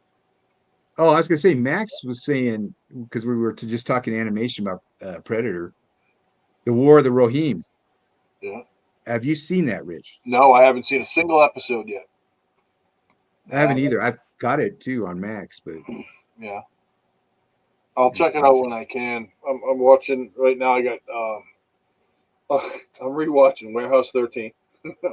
Oh, I was gonna say Max was saying, because we were just talking animation about Predator. The War of the Rohirrim. Yeah. Have you seen that, Rich? No, I haven't seen a single episode yet. I haven't either. I've got it too on Max, but Yeah. I'll check it out when I can. I'm watching right now. I got I'm rewatching Warehouse 13,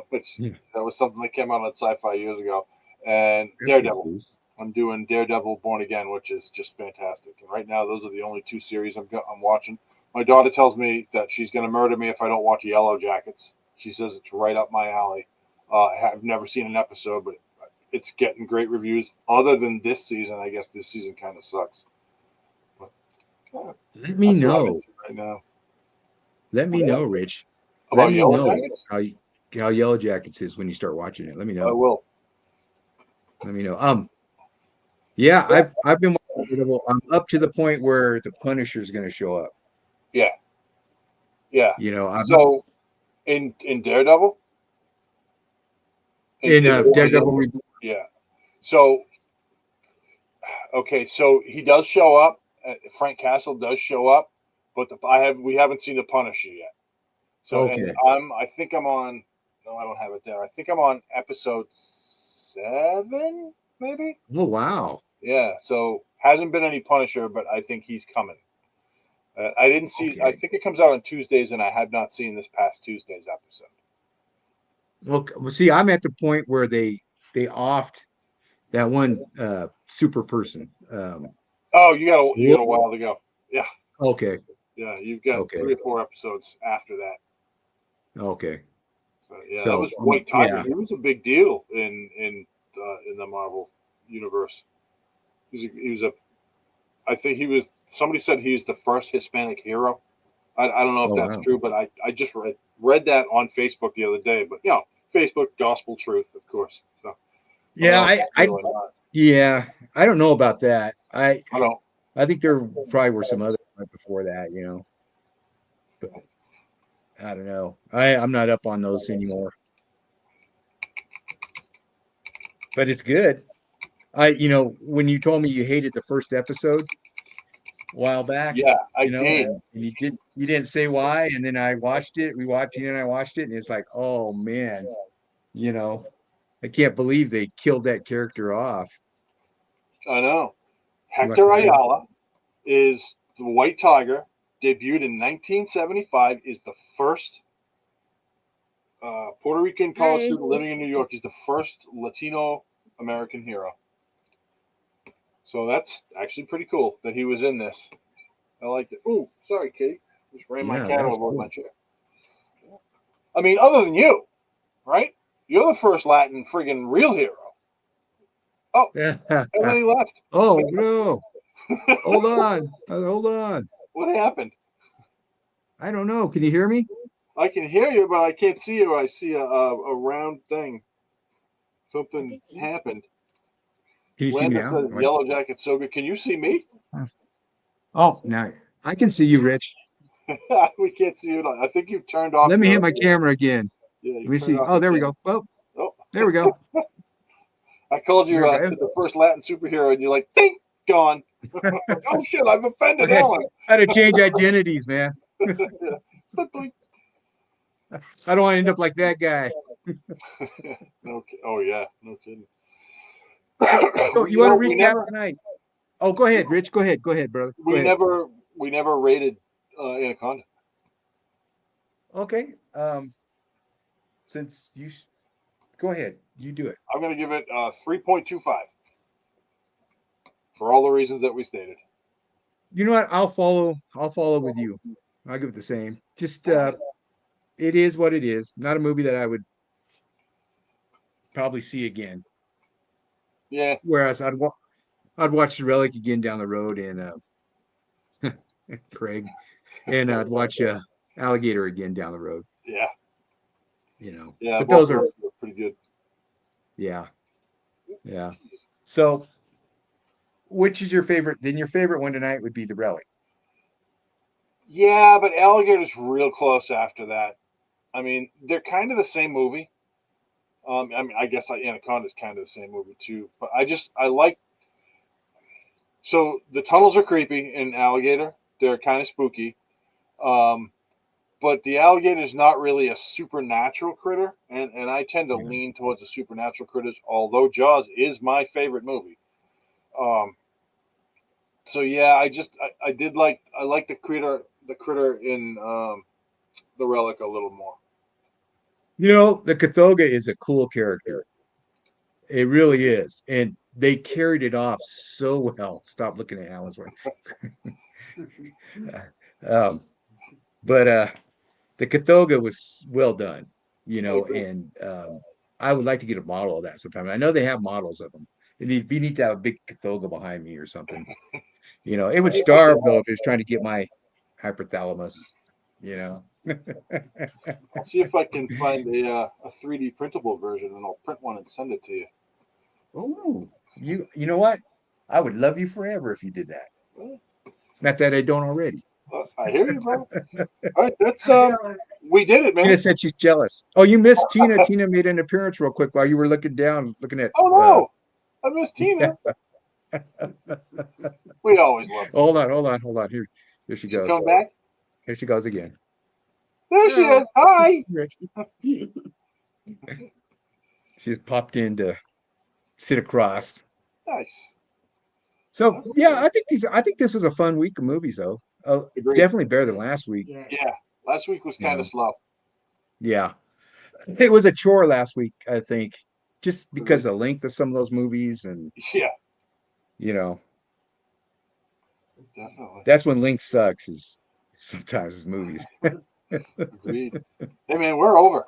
which that was something that came out on Sci-Fi years ago, and Daredevil. I'm doing Daredevil Born Again, which is just fantastic. And right now, those are the only two series I'm watching. My daughter tells me that she's going to murder me if I don't watch Yellow Jackets. She says it's right up my alley. I've never seen an episode, but it's getting great reviews. Other than this season, I guess this season kind of sucks. But, let me know right now. Let me know, Rich. About Let me Yellow know Jackets? how Yellow Jackets is when you start watching it. Let me know. I will. Let me know. Yeah, I've been watching. I'm up to the point where the Punisher is going to show up. Yeah. Yeah. You know, so in Daredevil. In Daredevil Reborn. Yeah. So okay, so he does show up. Frank Castle does show up, but we haven't seen the Punisher yet. So okay. And I think I'm on. No, I don't have it there. I think I'm on episode 7, maybe. Oh wow. Yeah. So hasn't been any Punisher, but I think he's coming. I didn't see. Okay. I think it comes out on Tuesdays, and I have not seen this past Tuesday's episode. Well, see, I'm at the point where they offed that one super person. Oh, you got a while to go. Yeah. Okay. Yeah, you've got 3 or 4 episodes after that. Okay. So, yeah, that was White Tiger. Yeah. He was a big deal in the Marvel universe. I think he was. Somebody said he's the first Hispanic hero. I don't know if that's true, but I just read that on Facebook the other day. But Facebook gospel truth, of course. So yeah, I don't know about that. I think there probably were some others right before that, but I don't know. I'm not up on those anymore. But it's good. When you told me you hated the first episode a while back, yeah, I did. And you didn't say why, and then I watched it, and I watched it, and it's like, oh man, I can't believe they killed that character off. I know. Hector Ayala is the White Tiger, debuted in 1975, is the first Puerto Rican college student living in New York. He's the first Latino American hero. So that's actually pretty cool that he was in this. I liked it. Ooh, sorry, Kitty. Just ran my cat over with my chair. I mean, other than you, right? You're the first Latin friggin' real hero. Oh, and then he left. Oh, no. Hold on. What happened? I don't know. Can you hear me? I can hear you, but I can't see you. I see a round thing. Something happened. Can you see me now? Yellow Jacket so good. Can you see me? Oh, no. I can see you, Rich. We can't see you. I think you've turned off. Let me hit my camera again. Yeah, let me see. Oh, there we go. Oh, there we go. I called you the first Latin superhero, and you're like, ding, gone. Oh, shit, I've offended Alan. I had to change identities, man. I don't want to end up like that guy. Okay. Oh, yeah. No kidding. You want to recap tonight? Oh, go ahead, Rich. Go ahead, brother. We never rated Anaconda. Okay. Since you go ahead, you do it. I'm going to give it 3.25 for all the reasons that we stated. You know what? I'll follow with you. I'll give it the same. Just it is what it is. Not a movie that I would probably see again. Yeah. Whereas I'd watch the Relic again down the road, and Craig, and I'd watch Alligator again down the road. Yeah. Yeah, but those are pretty good. Yeah. So, which is your favorite? Then your favorite one tonight would be the Relic. Yeah, but Alligator's real close after that. I mean, they're kind of the same movie. I guess Anaconda's kind of the same movie too. But I like. So the tunnels are creepy in Alligator. They're kind of spooky. The but the alligator is not really a supernatural critter, and I tend to Yeah. lean towards the supernatural critters. Although Jaws is my favorite movie. So yeah, I did like the critter in the Relic a little more. The Cathoga is a cool character. It really is. And they carried it off so well. Stop looking at Alan's way. um, but the Cathoga was well done, and I would like to get a model of that sometime. I know they have models of them. You need to have a big Cathoga behind me or something. It would starve though if it was trying to get my hypothalamus, you know. I'll see if I can find a 3D printable version, and I'll print one and send it to you. Oh, you know what? I would love you forever if you did that. It's not that I don't already. I hear you, bro. All right, that's we did it, man. Tina said she's jealous. Oh, you missed Tina. Tina made an appearance real quick while you were looking at. Oh no, I missed Tina. We always love her. Hold on. Here she goes. Come back. Here she goes again. There she is. Hi. She's popped in to sit across. Nice. So yeah, I think this was a fun week of movies though. Definitely better than last week. Yeah, last week was kind of slow. Yeah, it was a chore last week, I think, just because of the length of some of those movies, and definitely. That's when length sucks. Is sometimes it's movies. Agreed. Hey man, we're over.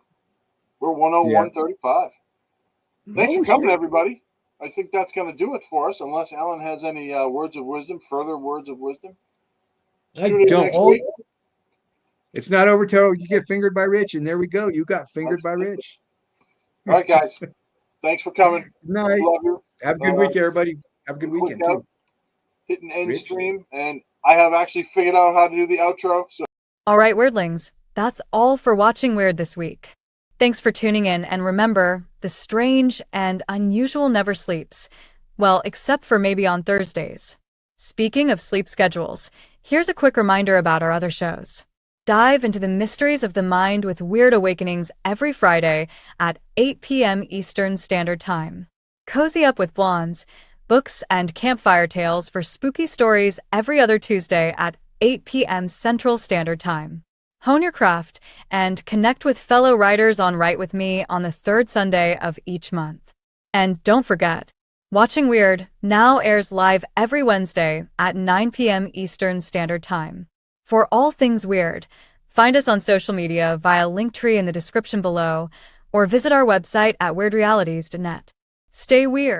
We're 101.35. Thanks for coming, everybody. I think that's going to do it for us, unless Alan has any further words of wisdom. I don't. It's not over till you get fingered by Rich, and there we go. You got fingered by Rich. All right, guys. Thanks for coming. Good night. Love you. Have a good week, everybody. Have a good weekend too. Hitting end stream, and I have actually figured out how to do the outro. So. All right, Wyrdlings. That's all for watching Wyrd this week. Thanks for tuning in, and remember, the strange and unusual never sleeps. Well, except for maybe on Thursdays. Speaking of sleep schedules, here's a quick reminder about our other shows. Dive into the mysteries of the mind with Wyrd Awakenings every Friday at 8 p.m. Eastern Standard Time. Cozy up with blondes, books, and campfire tales for spooky stories every other Tuesday at 8 p.m. Central Standard Time. Hone your craft and connect with fellow writers on Write With Me on the third Sunday of each month. And don't forget, Watching Wyrd now airs live every Wednesday at 9 p.m. Eastern Standard Time. For all things Wyrd, find us on social media via Linktree in the description below, or visit our website at wyrdrealities.net. Stay weird.